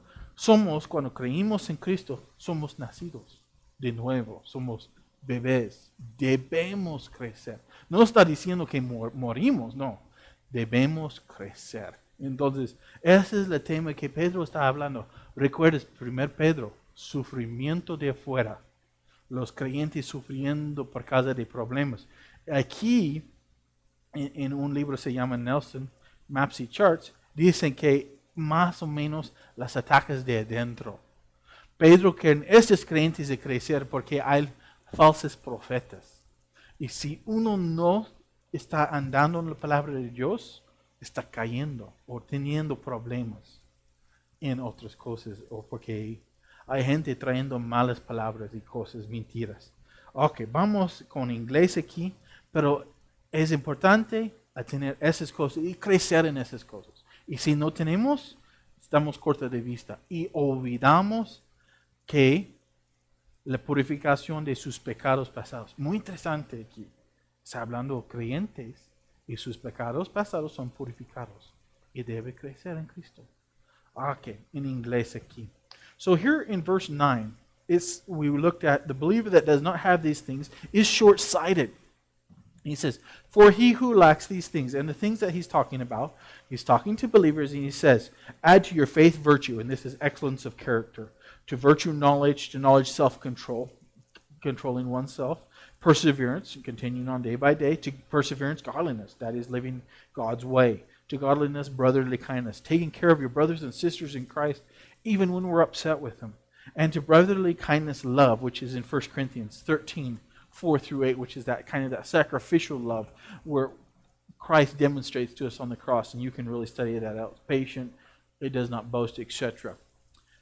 Cuando creímos en Cristo, somos nacidos de nuevo, somos bebés. Debemos crecer. No está diciendo que morimos, no. Debemos crecer. Entonces, ese es el tema que Pedro está hablando. Recuerdes, 1 Pedro, sufrimiento de afuera. Los creyentes sufriendo por causa de problemas. Aquí, en un libro se llama Nelson, Maps y Charts, dicen que más o menos las ataques de adentro. Pedro quiere estos creyentes de crecer porque hay falsos profetas. Y si uno no está andando en la palabra de Dios, está cayendo o teniendo problemas en otras cosas, o porque hay gente trayendo malas palabras y cosas, mentiras. Ok, vamos con inglés aquí, pero es importante a tener esas cosas y crecer en esas cosas. Y si no tenemos, estamos cortos de vista y olvidamos que la purificación de sus pecados pasados. Muy interesante aquí. Está hablando de creyentes y sus pecados pasados son purificados y debe crecer en Cristo. Okay, in inglés aquí. So here in verse 9, we looked at the believer that does not have these things is short-sighted. He says, for he who lacks these things, and the things that he's talking about, he's talking to believers, and he says, add to your faith virtue, and this is excellence of character. To virtue knowledge, to knowledge self-control, controlling oneself, perseverance, continuing on day by day, to perseverance godliness, that is living God's way. To godliness, brotherly kindness, taking care of your brothers and sisters in Christ, even when we're upset with them. And to brotherly kindness, love, which is in 1 Corinthians 13, 4 through 8, which is that kind of that sacrificial love where Christ demonstrates to us on the cross, and you can really study that out. Patient, it does not boast, etc.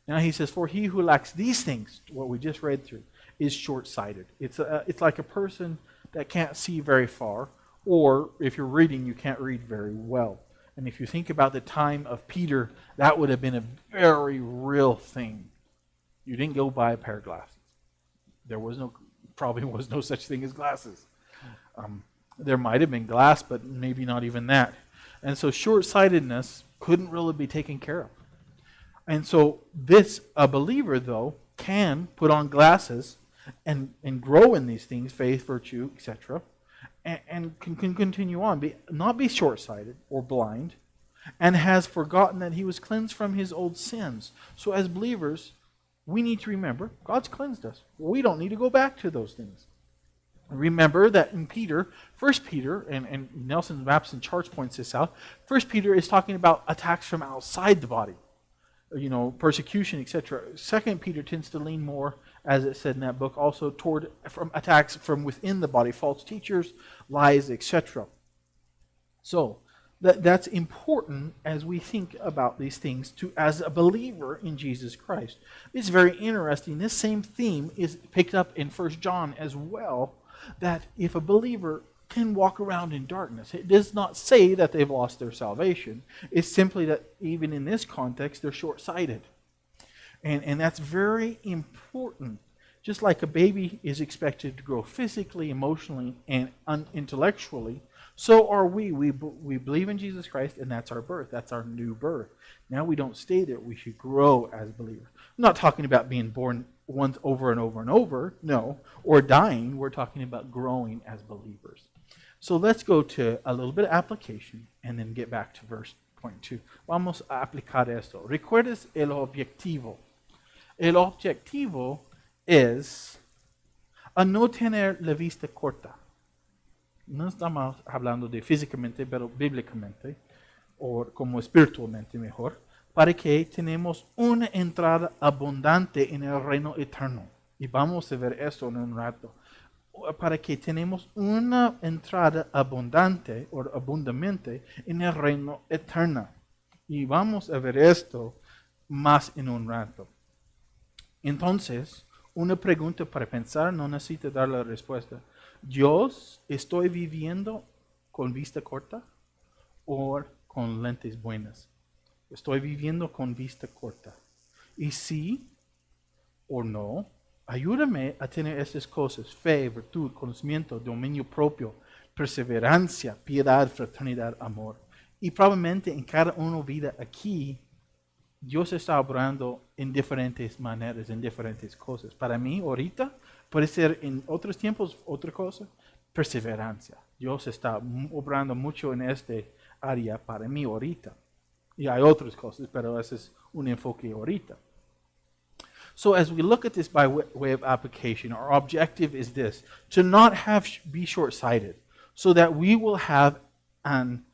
Now he says, for he who lacks these things, what we just read through, is short-sighted. It's like a person that can't see very far, or if you're reading, you can't read very well. And if you think about the time of Peter, that would have been a very real thing. You didn't go buy a pair of glasses. There was probably was no such thing as glasses. There might have been glass, but maybe not even that. And so short-sightedness couldn't really be taken care of. And so a believer, though, can put on glasses and grow in these things, faith, virtue, etc., and can continue on, not be short-sighted or blind, and has forgotten that he was cleansed from his old sins. So as believers, we need to remember God's cleansed us. We don't need to go back to those things. Remember that in Peter, 1 Peter, and Nelson Maps and Charts points this out, 1 Peter is talking about attacks from outside the body, persecution, etc. 2 Peter tends to lean more, as it said in that book, also toward from attacks from within the body, false teachers, lies, etc. So that's important as we think about these things as a believer in Jesus Christ. It's very interesting. This same theme is picked up in 1 John as well, that if a believer can walk around in darkness, it does not say that they've lost their salvation. It's simply that even in this context, they're short-sighted. And that's very important. Just like a baby is expected to grow physically, emotionally, and intellectually, so are we. We believe in Jesus Christ, and that's our birth. That's our new birth. Now we don't stay there. We should grow as believers. I'm not talking about being born once over and over and over, no, or dying. We're talking about growing as believers. So let's go to a little bit of application and then get back to verse point 2. Vamos a aplicar esto. ¿Recuerdas el objetivo? El objetivo es a no tener la vista corta. No estamos hablando de físicamente, pero bíblicamente, o como espiritualmente mejor, para que tenemos una entrada abundante en el reino eterno. Y vamos a ver esto en un rato. Para que tenemos una entrada abundante o abundantemente en el reino eterno. Y vamos a ver esto más en un rato. Entonces, una pregunta para pensar, no necesito dar la respuesta. ¿Dios estoy viviendo con vista corta o con lentes buenas? Estoy viviendo con vista corta. Y sí o no, ayúdame a tener estas cosas: fe, virtud, conocimiento, dominio propio, perseverancia, piedad, fraternidad, amor. Y probablemente en cada uno vida aquí, Dios está obrando en diferentes maneras, en diferentes cosas. Para mí, ahorita, puede ser en otros tiempos otra cosa, perseverancia. Dios está obrando mucho en este área para mí ahorita. Y hay otras cosas, pero ese es un enfoque ahorita. So as we look at this by way of application, our objective is this: to not be short-sighted, so that we will have an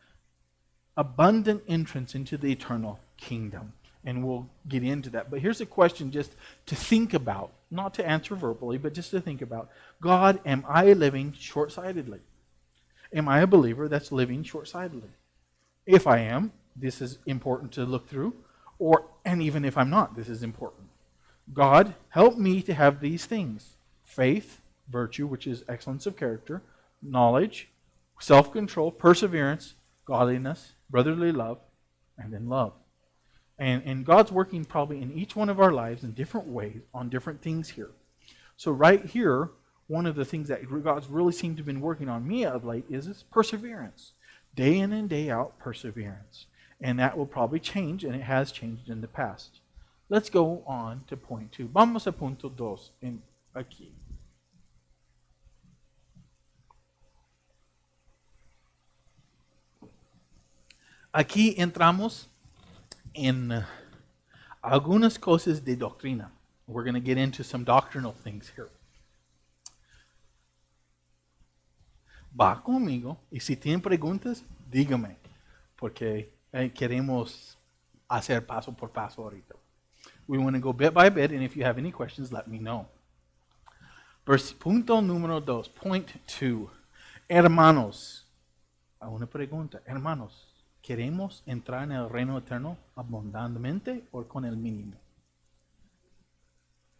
abundant entrance into the eternal kingdom. And we'll get into that. But here's a question just to think about, not to answer verbally, but just to think about. God, am I living short-sightedly? Am I a believer that's living short-sightedly? If I am, this is important to look through, and even if I'm not, this is important. God, help me to have these things: faith, virtue, which is excellence of character, knowledge, self-control, perseverance, godliness, brotherly love, and then love. And God's working probably in each one of our lives in different ways on different things here. So right here, one of the things that God's really seemed to have been working on me of late is this perseverance. Day in and day out, perseverance. And that will probably change, and it has changed in the past. Let's go on to point 2. Vamos a punto 2 aquí. Aquí entramos en algunas cosas de doctrina. We're going to get into some doctrinal things here. Va conmigo, y si tienen preguntas, dígame, porque queremos hacer paso por paso ahorita. We want to go bit by bit, and if you have any questions, let me know. Punto número 2, point 2. Hermanos, una pregunta. Hermanos, ¿queremos entrar en el reino eterno abundantemente o con el mínimo?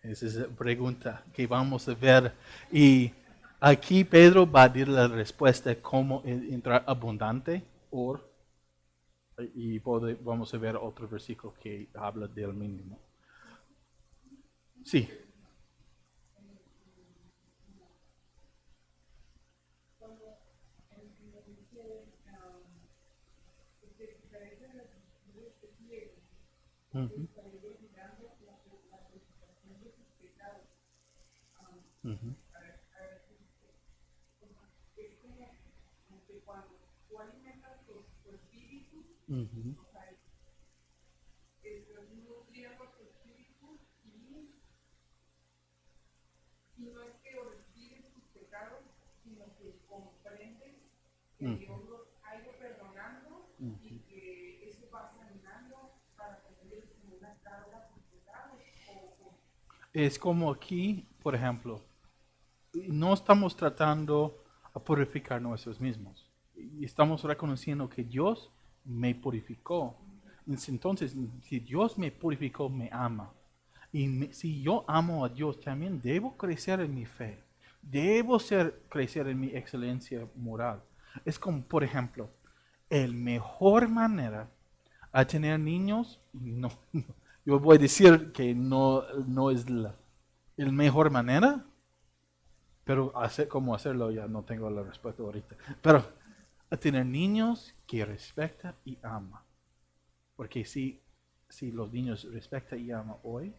Esa es la pregunta que vamos a ver. Y aquí Pedro va a dar la respuesta cómo entrar abundante y vamos a ver otro versículo que habla del mínimo. Sí. Uh-huh. Uh-huh. Uh-huh. Es como aquí, por ejemplo, no estamos tratando a purificar nosotros mismos. Estamos reconociendo que Dios me purificó. Entonces, si Dios me purificó, me ama. Y si yo amo a Dios, también debo crecer en mi fe. Debo crecer en mi excelencia moral. Es como, por ejemplo, la mejor manera a tener niños, yo voy a decir que no es la mejor manera, pero cómo hacerlo ya no tengo la respuesta ahorita. Pero a tener niños que respeta y ama. Porque si los niños respetan y aman hoy,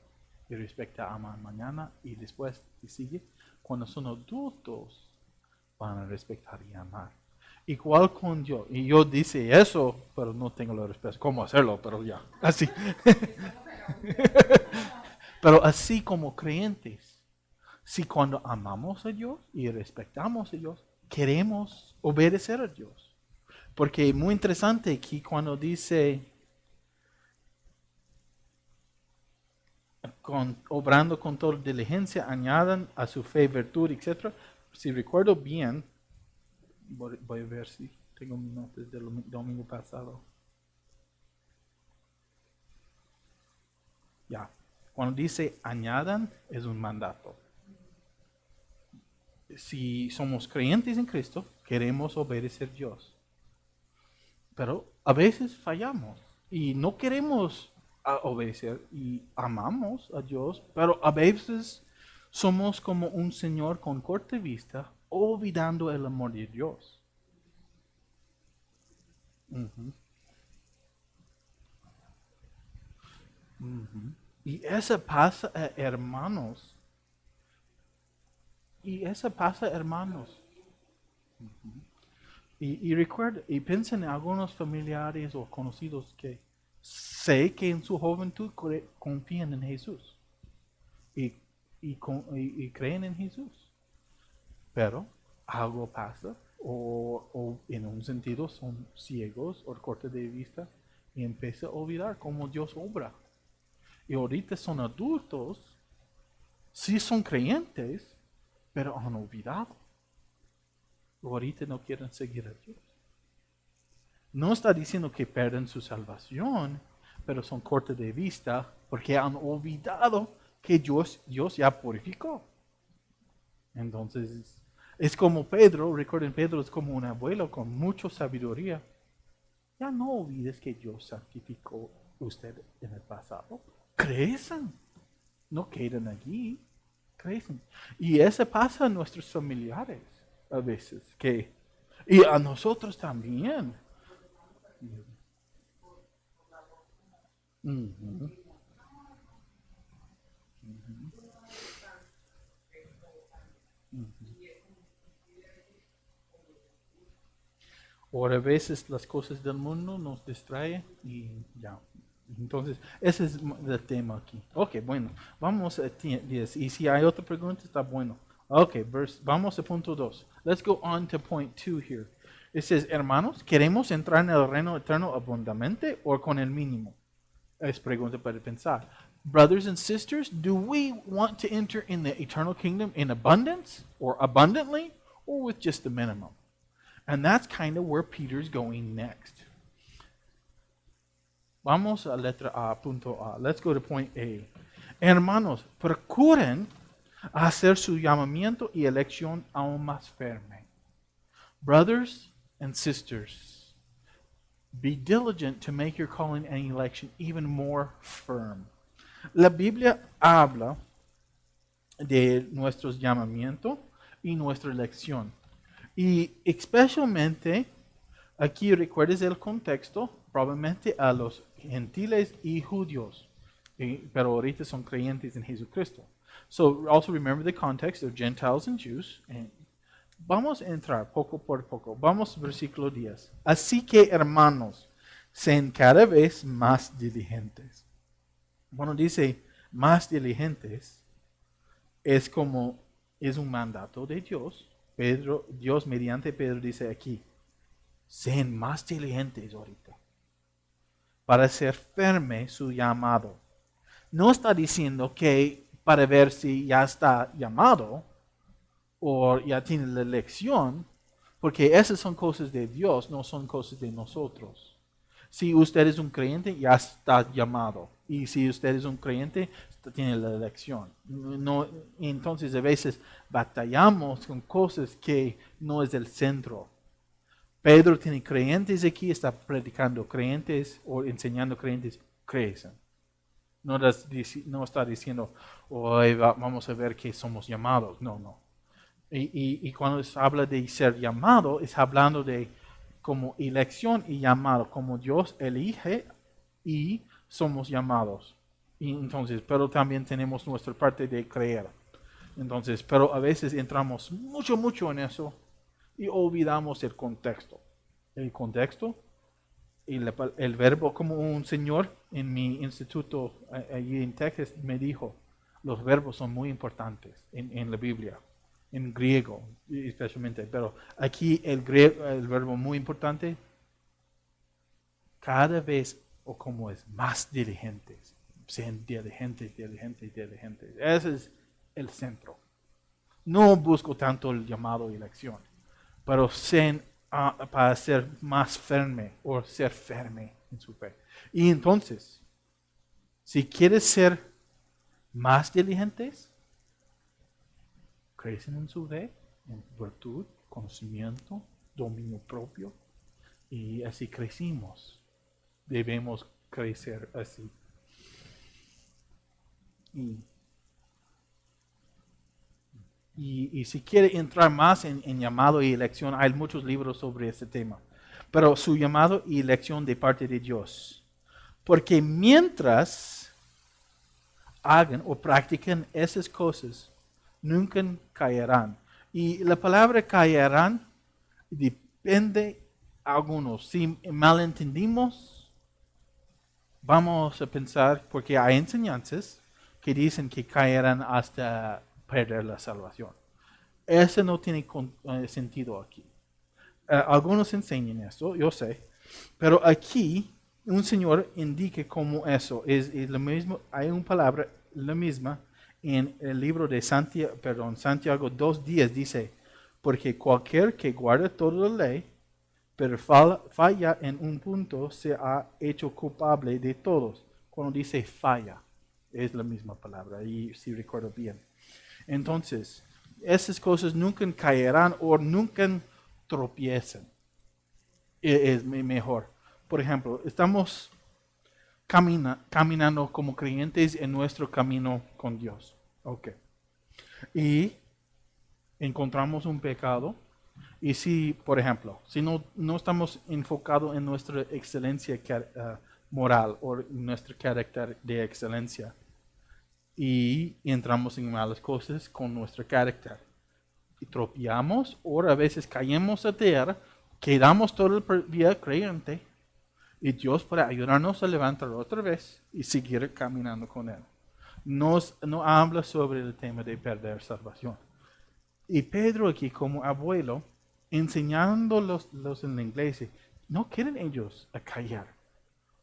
y respeta y aman mañana, y después y sigue, cuando son adultos van a respetar y amar. Igual con Dios. Y yo dice eso, pero no tengo la respuesta. ¿Cómo hacerlo? Pero ya, así. Pero así como creyentes, si cuando amamos a Dios y respetamos a Dios, queremos obedecer a Dios. Porque es muy interesante aquí cuando dice, obrando con toda diligencia, añadan a su fe virtud, etc. Si recuerdo bien, voy a ver si tengo mis notas del domingo pasado. Ya, cuando dice añadan, es un mandato. Si somos creyentes en Cristo, queremos obedecer a Dios. Pero a veces fallamos y no queremos obedecer y amamos a Dios, pero a veces somos como un señor con corta vista, olvidando el amor de Dios. Uh-huh. Uh-huh. Y eso pasa, hermanos. Uh-huh. Y recuerda, y piensa en algunos familiares o conocidos que sé que en su juventud confían en Jesús y creen en Jesús. Pero algo pasa o en un sentido son ciegos o cortos de vista y empiezan a olvidar cómo Dios obra. Y ahorita son adultos, sí son creyentes, pero han olvidado. ahorita no quieren seguir a Dios. No está diciendo que pierden su salvación, pero son cortos de vista porque han olvidado que Dios ya purificó. Entonces, es como Pedro, recuerden, Pedro es como un abuelo con mucha sabiduría. Ya no olvides que Dios santificó usted en el pasado. Crecen, no quedan allí, crecen. Y eso pasa a nuestros familiares a veces, y a nosotros también. Ujú. O a veces las cosas del mundo nos distraen y ya. Entonces, ese es el tema aquí. Ok, bueno, vamos a 10. Y si hay otra pregunta, está bueno. Ok, vamos a punto 2. Let's go on to point 2 here. It says, hermanos, ¿queremos entrar en el reino eterno abundantemente o con el mínimo? Es pregunta para pensar. Brothers and sisters, do we want to enter in the eternal kingdom in abundance or abundantly or with just the minimum? And that's kind of where Peter's going next. Vamos a letra A, punto A. Let's go to point A. Hermanos, procuren hacer su llamamiento y elección aún más firme. Brothers and sisters, be diligent to make your calling and election even more firm. La Biblia habla de nuestros llamamientos y nuestra elección. Y especialmente, aquí recuerdes el contexto, probablemente a los gentiles y judíos, pero ahorita son creyentes en Jesucristo. So also remember the context of Gentiles and Jews. Vamos a entrar poco por poco. Vamos al versículo 10. Así que, hermanos, sean cada vez más diligentes. Bueno, dice más diligentes, es un mandato de Dios. Dios mediante Pedro dice aquí, sean más diligentes ahorita para hacer firme su llamado. No está diciendo que para ver si ya está llamado o ya tiene la elección, porque esas son cosas de Dios, no son cosas de nosotros. Si usted es un creyente, ya está llamado. Y si usted es un creyente, tiene la elección. No, entonces a veces batallamos con cosas que no es el centro. Pedro tiene creyentes aquí, está predicando creyentes o enseñando creyentes, crecen. No está diciendo, hoy vamos a ver que somos llamados. No. Y cuando se habla de ser llamado, es hablando de como elección y llamado, como Dios elige y somos llamados. Y entonces, pero también tenemos nuestra parte de creer. Entonces, pero a veces entramos mucho en eso y olvidamos el contexto. El contexto y el verbo, como un señor en mi instituto allí en Texas me dijo, los verbos son muy importantes en la Biblia. En griego especialmente, pero aquí el verbo muy importante, cada vez o como es más diligentes, sean diligentes. Ese es el centro. No busco tanto el llamado y elección, pero sean para ser más firme o ser firme en su fe. Y entonces, si quieres ser más diligentes, crecen en su fe, en virtud, conocimiento, dominio propio, y así crecimos. Debemos crecer así. Y si quiere entrar más en llamado y elección, hay muchos libros sobre este tema. Pero su llamado y elección de parte de Dios. Porque mientras hagan o practiquen esas cosas, nunca caerán. Y la palabra caerán depende de algunos. Si malentendimos, vamos a pensar, porque hay enseñanzas que dicen que caerán hasta perder la salvación. Eso no tiene sentido aquí. Algunos enseñan eso, yo sé, pero aquí un señor indica como eso es lo mismo. Hay una palabra, la misma, en el libro de Santiago 2:10 dice, Porque cualquier que guarda toda la ley, pero falla en un punto, se ha hecho culpable de todos. Cuando dice falla, es la misma palabra, y si recuerdo bien. Entonces, esas cosas nunca caerán o nunca tropiezan. Es mejor. Por ejemplo, estamos caminando como creyentes en nuestro camino con Dios. Ok. Y encontramos un pecado. Y si, por ejemplo, si no estamos enfocados en nuestra excelencia moral o nuestro carácter de excelencia, y entramos en malas cosas con nuestro carácter, y tropiamos, o a veces caemos a tierra, quedamos todo el día creyente, y Dios puede ayudarnos a levantar otra vez y seguir caminando con Él. No habla sobre el tema de perder salvación. Y Pedro aquí como abuelo, enseñándolos en la iglesia, no quieren ellos a caer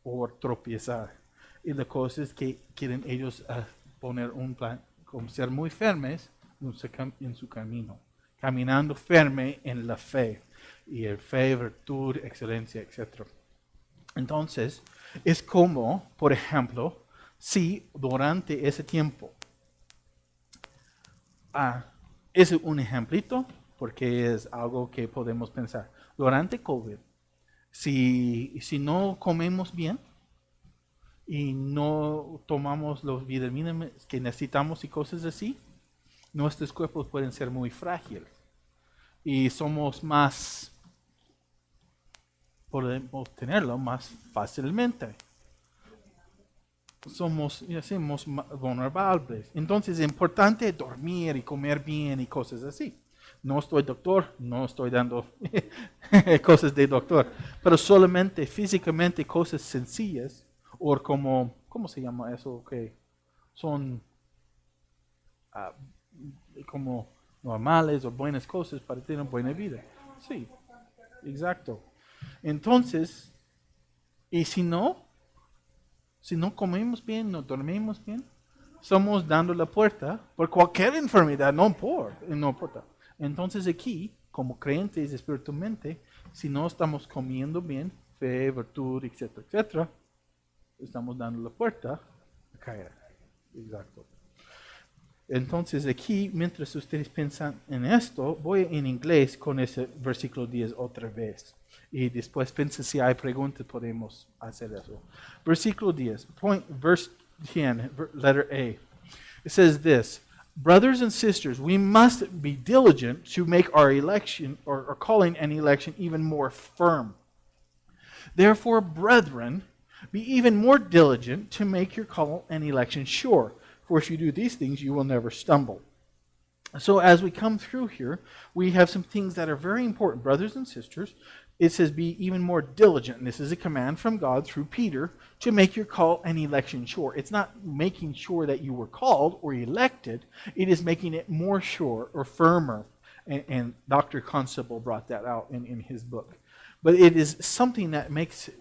o tropezar. Y la cosa es que quieren ellos a poner un plan, como ser muy firmes en su camino, caminando firme en la fe, y el fe, virtud, excelencia, etc. Entonces, es como, por ejemplo, si durante ese tiempo, es un ejemplito, porque es algo que podemos pensar. Durante COVID, si no comemos bien y no tomamos los vitaminas que necesitamos y cosas así, nuestros cuerpos pueden ser muy frágiles y podemos tenerlo más fácilmente. Somos vulnerables. Entonces es importante dormir y comer bien y cosas así. No estoy doctor, no estoy dando cosas de doctor, pero solamente físicamente cosas sencillas, o como, ¿cómo se llama eso? Que son como normales o buenas cosas para tener una buena vida. Sí, exacto. Entonces, y si no comemos bien, no dormimos bien, estamos dando la puerta por cualquier enfermedad, no importa. Entonces aquí, como creyentes espiritualmente, si no estamos comiendo bien, fe, virtud, etcétera, etcétera, estamos dando la puerta a caer. Exacto. Entonces aquí, mientras ustedes piensan en esto, voy en inglés con ese versículo 10 otra vez. Y después piensa si hay preguntas, podemos hacer eso. Versículo 10, verse 10, letter A. It says this, brothers and sisters, we must be diligent to make our election or calling and election even more firm. Therefore, brethren, be even more diligent to make your call and election sure. For if you do these things, you will never stumble. So as we come through here, we have some things that are very important, brothers and sisters. It says be even more diligent. And this is a command from God through Peter to make your call and election sure. It's not making sure that you were called or elected. It is making it more sure or firmer. And Dr. Constable brought that out in his book. But it is something that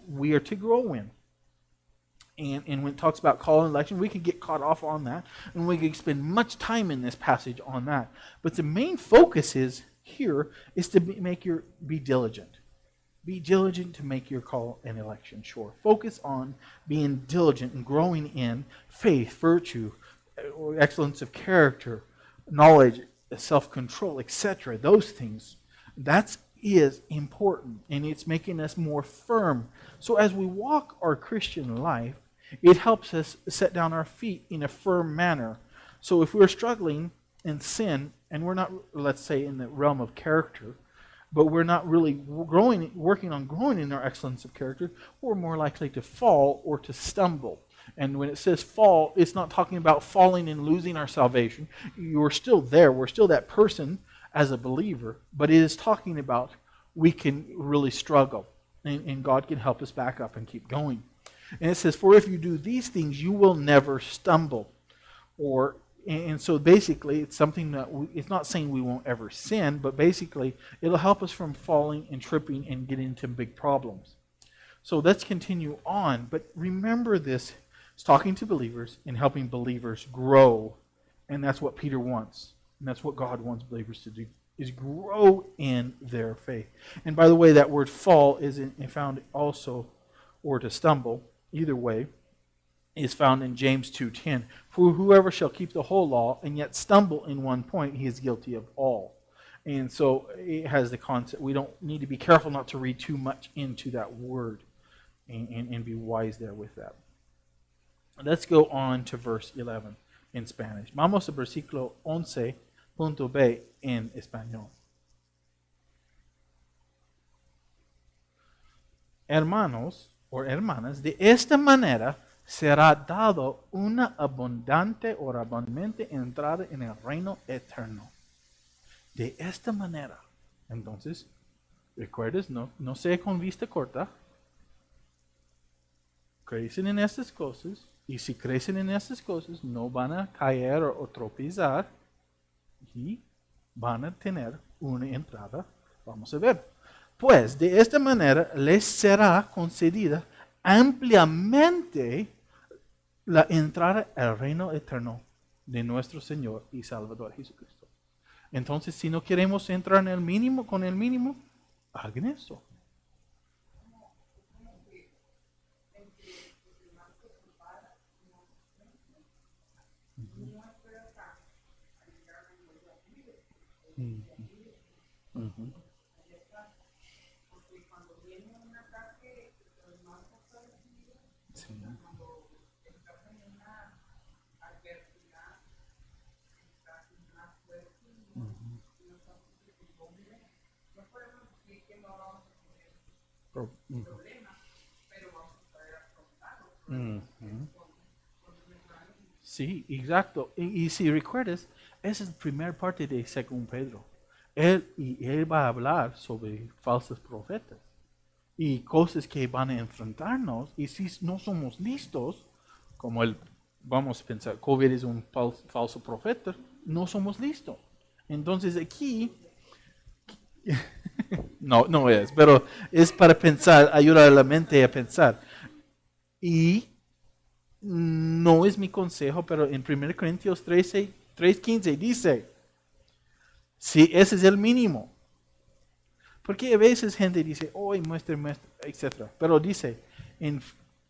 we are to grow in. And when it talks about call and election, we can get caught off on that. And we can spend much time in this passage on that. But the main focus is to be diligent. Be diligent to make your call and election sure. Focus on being diligent and growing in faith, virtue, excellence of character, knowledge, self-control, etc. Those things. That is important, and it's making us more firm. So as we walk our Christian life, it helps us set down our feet in a firm manner. So if we're struggling in sin, and we're not, let's say, in the realm of character, but we're not really working on growing in our excellence of character, we're more likely to fall or to stumble. And when it says fall, it's not talking about falling and losing our salvation. You're still there. We're still that person as a believer, but it is talking about we can really struggle, and God can help us back up and keep going. And it says, for if you do these things, you will never stumble. And so basically, it's something that it's not saying we won't ever sin, but basically, it'll help us from falling and tripping and getting into big problems. So let's continue on. But remember this, it's talking to believers and helping believers grow. And that's what Peter wants. And that's what God wants believers to do. is grow in their faith. And by the way, that word fall is found also, or to stumble, either way, is found in James 2:10. For whoever shall keep the whole law and yet stumble in one point, he is guilty of all. And so it has the concept. We don't need to be careful not to read too much into that word and be wise there with that. Let's go on to verse 11 in Spanish. Vamos a versículo 11.b en español. Hermanos o hermanas, de esta manera será dado una abundante o abundantemente entrada en el reino eterno. De esta manera. Entonces, recuerdes, no sea con vista corta. Crecen en estas cosas. Y si crecen en estas cosas, no van a caer o tropezar. Y van a tener una entrada. Vamos a ver. Pues de esta manera les será concedida ampliamente la entrada al reino eterno de nuestro Señor y Salvador Jesucristo. Entonces, si no queremos entrar en el mínimo, con el mínimo, hagan eso. Sí. Sí, exacto. Y si recuerdas, esa es la primera parte de 2 Pedro. Él va a hablar sobre falsos profetas y cosas que van a enfrentarnos. Y si no somos listos, como vamos a pensar, COVID es un falso profeta, no somos listos. Entonces aquí, no es, pero es para pensar, ayudar a la mente a pensar. Y no es mi consejo, pero en 1 Corintios 3:15 dice, si ese es el mínimo. Porque a veces gente dice, muestre, etc. Pero dice en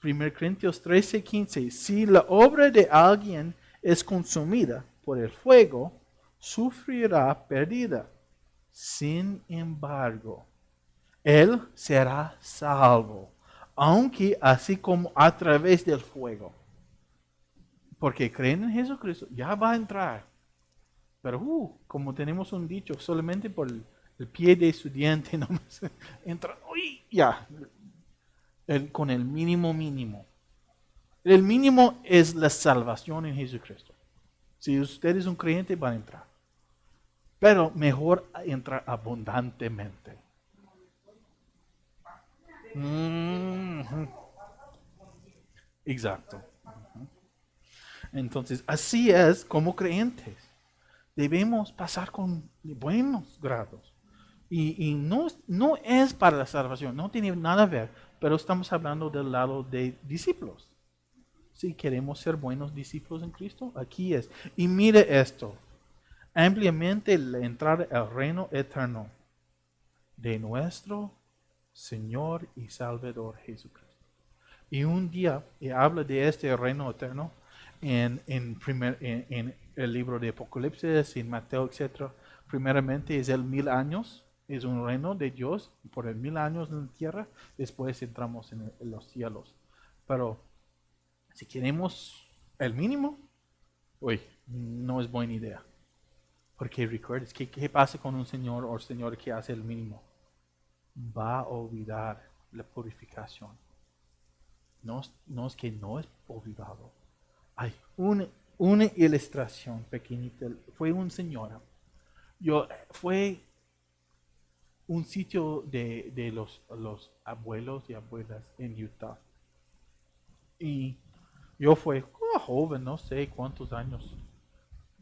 1 Corintios 13:15, si la obra de alguien es consumida por el fuego, sufrirá pérdida. Sin embargo, él será salvo, aunque así como a través del fuego. Porque creen en Jesucristo, ya va a entrar. Pero como tenemos un dicho, solamente por el pie de su diente nomás entra, ya, con el mínimo. El mínimo es la salvación en Jesucristo. Si usted es un creyente, va a entrar. Pero mejor entrar abundantemente. Exacto. Entonces, así es como creyentes. Debemos pasar con buenos grados. Y no es para la salvación, no tiene nada que ver, pero estamos hablando del lado de discípulos. Si queremos ser buenos discípulos en Cristo, aquí es. Y mire esto, ampliamente la entrada al reino eterno de nuestro Señor y Salvador Jesucristo. Y un día habla de este reino eterno en el libro de Apocalipsis, en Mateo, etc. Primeramente es el 1000 años, es un reino de Dios por el 1000 años en la tierra, después entramos en los cielos. Pero si queremos el mínimo, no es buena idea. Porque recuerdes, ¿qué pasa con un señor o señora que hace el mínimo? Va a olvidar la purificación. No es que no es olvidado. Hay una ilustración pequeñita. Fue una señora. Fue un sitio de los abuelos y abuelas en Utah. Y yo fui joven, no sé cuántos años,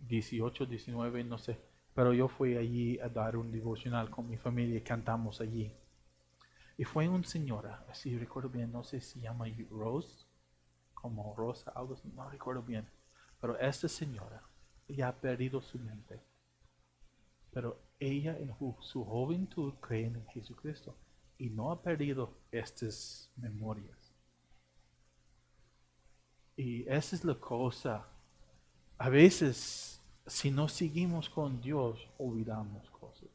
18, 19, no sé. Pero yo fui allí a dar un devocional con mi familia y cantamos allí. Y fue una señora, si recuerdo bien, no sé si se llama Rose, como Rosa, algo así, no recuerdo bien. Pero esta señora ya ha perdido su mente. pero ella en su juventud cree en Jesucristo y no ha perdido estas memorias. Y esa es la cosa. A veces, si no seguimos con Dios, olvidamos cosas.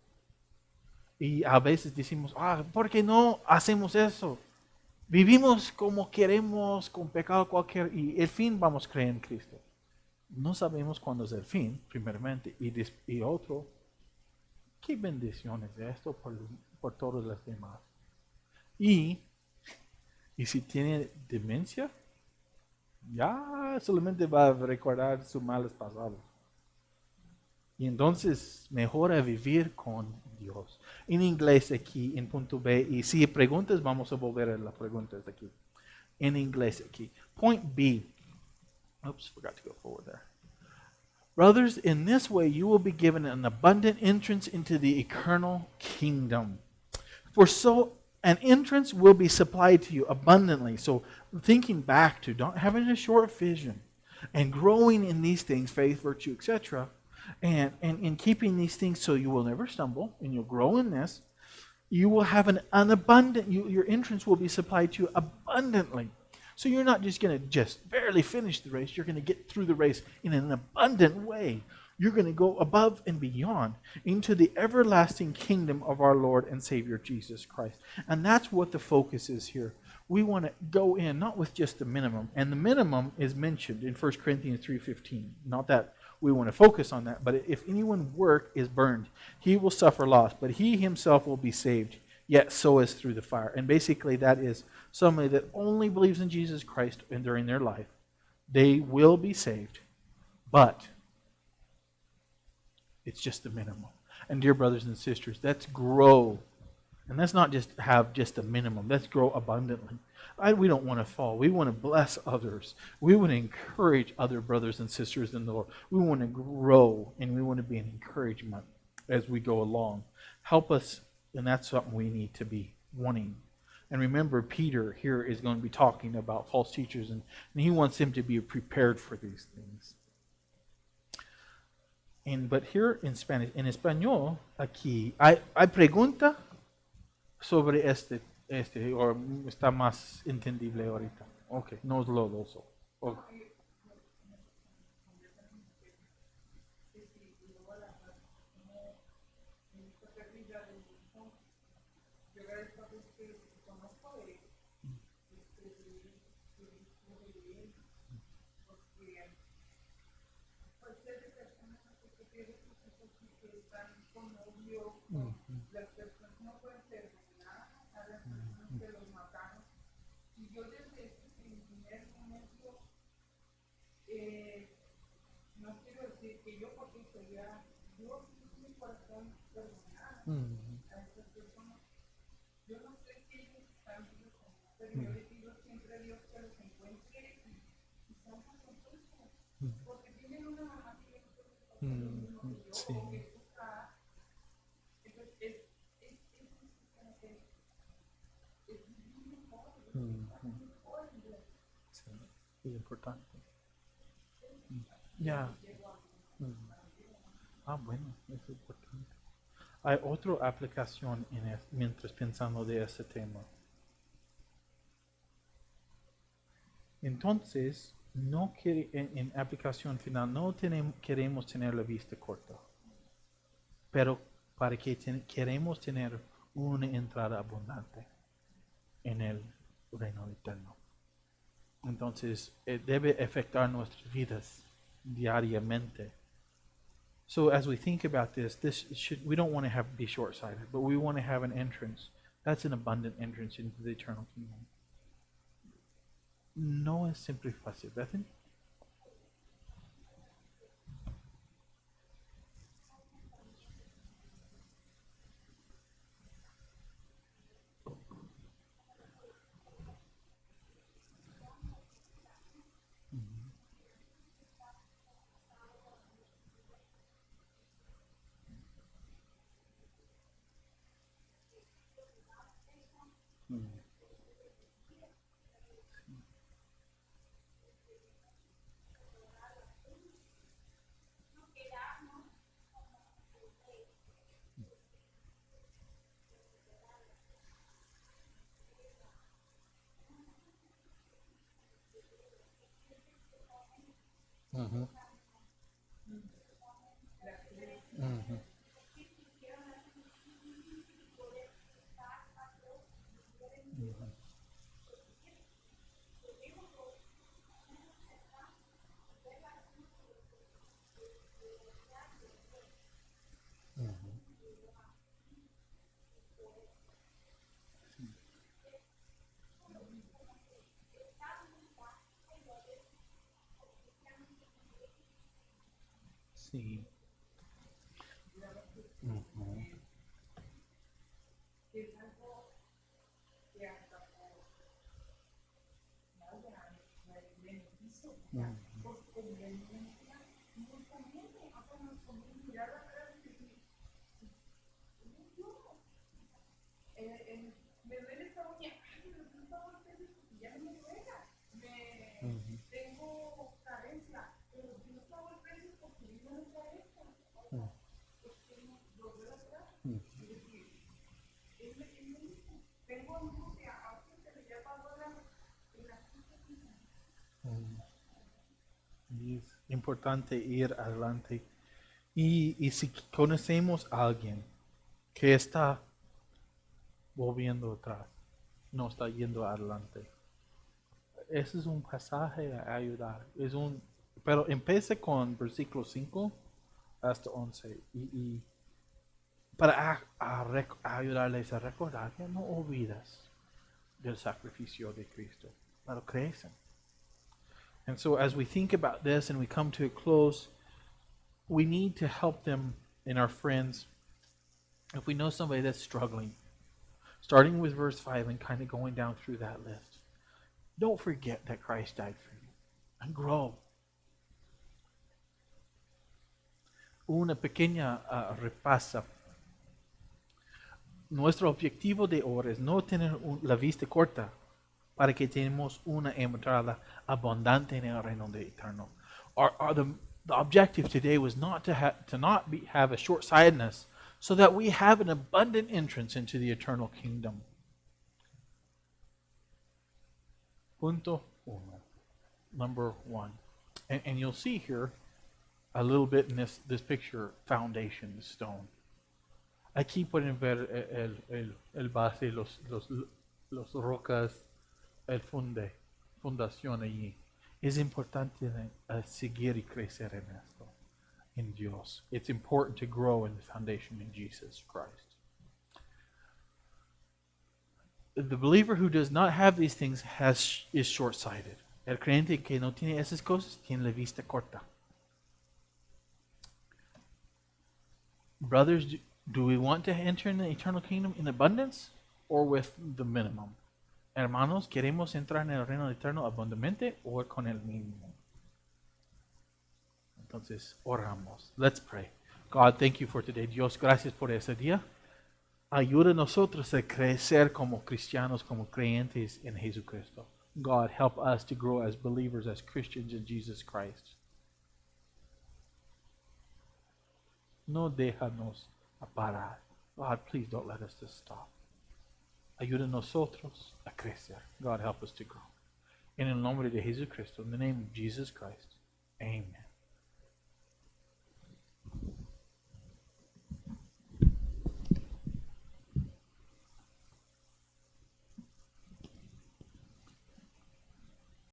Y a veces decimos, ¿por qué no hacemos eso? Vivimos como queremos, con pecado cualquier, y el fin vamos a creer en Cristo. No sabemos cuándo es el fin, primeramente, y otro, qué bendición es esto por todos los demás. Y si tiene demencia, ya solamente va a recordar sus males pasados. Y entonces mejora vivir con Dios. En inglés aquí, en punto B, y si hay preguntas, vamos a volver a las preguntas aquí. En inglés aquí. Point B. Oops, forgot to go forward there. Brothers, in this way you will be given an abundant entrance into the eternal kingdom. For so an entrance will be supplied to you abundantly. So thinking back to having a short vision and growing in these things, faith, virtue, etc., and in keeping these things so you will never stumble and you'll grow in this, you will have an abundant, your entrance will be supplied to you abundantly. So you're not just going to just barely finish the race, you're going to get through the race in an abundant way. You're going to go above and beyond into the everlasting kingdom of our Lord and Savior Jesus Christ. And that's what the focus is here. We want to go in not with just the minimum. And the minimum is mentioned in 1 Corinthians 3:15. Not that we want to focus on that, but if anyone's work is burned, he will suffer loss, but he himself will be saved, yet so is through the fire. And basically that is somebody that only believes in Jesus Christ and during their life. They will be saved, but it's just the minimum. And dear brothers and sisters, let's grow. And let's not just have just the minimum. Let's grow abundantly. We don't want to fall. We want to bless others. We want to encourage other brothers and sisters in the Lord. We want to grow, and we want to be an encouragement as we go along. Help us, and that's something we need to be wanting. And remember, Peter here is going to be talking about false teachers, and he wants them to be prepared for these things. But here in Spanish, en español, aquí, hay pregunta sobre o está más entendible ahorita. Ok, no es lo oso. Okay. Las personas no pueden terminar a las personas que los mataron. Y yo desde ese primer momento no quiero decir que yo porque sería Dios en mi corazón perdonar a estas personas. Yo no sé si ellos están vivos o no, pero yo le pido siempre a Dios que los encuentre y salgan con eso. Porque tienen una mamá que les puede pasar lo mismo que yo, Sí. o que está. Sí, es importante. Ya. Bueno, es importante. Hay otra aplicación mientras pensando de ese tema. Entonces, en aplicación final, no queremos tener la vista corta, pero para que queremos tener una entrada abundante en el reino eterno. Entonces, debe afectar nuestras vidas diariamente. So as we think about this we don't want to be short-sighted, but we want to have an entrance. That's an abundant entrance into the eternal kingdom. No es siempre fácil, Bethany. Ujú. Ujú. Sí. Ujú. es algo que hasta por vaya, beneficio, o sea, por conveniencia, nos conviene, o sea, nos conviene mirar atrás y decir, no, me duele esta uña, ay, pero no está mal porque ya no me duele, tengo carencia, pero si no está mal porque yo no carezco, pues volver atrás y decir, es lo mismo, tengo angustia, aunque se le haya pasado la Y es importante ir adelante. Y si conocemos a alguien que está volviendo atrás, no está yendo adelante, ese es un pasaje a ayudar. Pero empiece con versículo 5 hasta 11. Y para a ayudarles a recordar que no olvidas del sacrificio de Cristo, pero crecen. And so as we think about this and we come to a close, we need to help them and our friends. If we know somebody that's struggling, starting with verse 5 and kind of going down through that list, don't forget that Christ died for you and grow. Una pequeña repasa. Nuestro objetivo de ahora es no tener la vista corta para que tengamos una entrada abundante en el reino de eterno. The objective today was not to have a short-sightedness, so that we have an abundant entrance into the eternal kingdom. Punto uno. Number one. And you'll see here a little bit in this picture, foundation, the stone. Aquí pueden ver el base, los rocas, el fundación allí. Es importante seguir y crecer en esto, en Dios. It's important to grow in the foundation in Jesus Christ. The believer who does not have these things is short-sighted. El creyente que no tiene esas cosas tiene la vista corta. Brothers, do we want to enter in the eternal kingdom in abundance or with the minimum? Hermanos, ¿queremos entrar en el reino eterno abundantemente o con el mínimo? Entonces, oramos. Let's pray. God, thank you for today. Dios, gracias por ese día. Ayuda a nosotros a crecer como cristianos, como creyentes en Jesucristo. God, help us to grow as believers, as Christians in Jesus Christ. No déjanos parar. God, please don't let us just stop. Ayuda a nosotros a crecer. God, help us to grow. En el nombre de Jesucristo, in the name of Jesus Christ. Amen.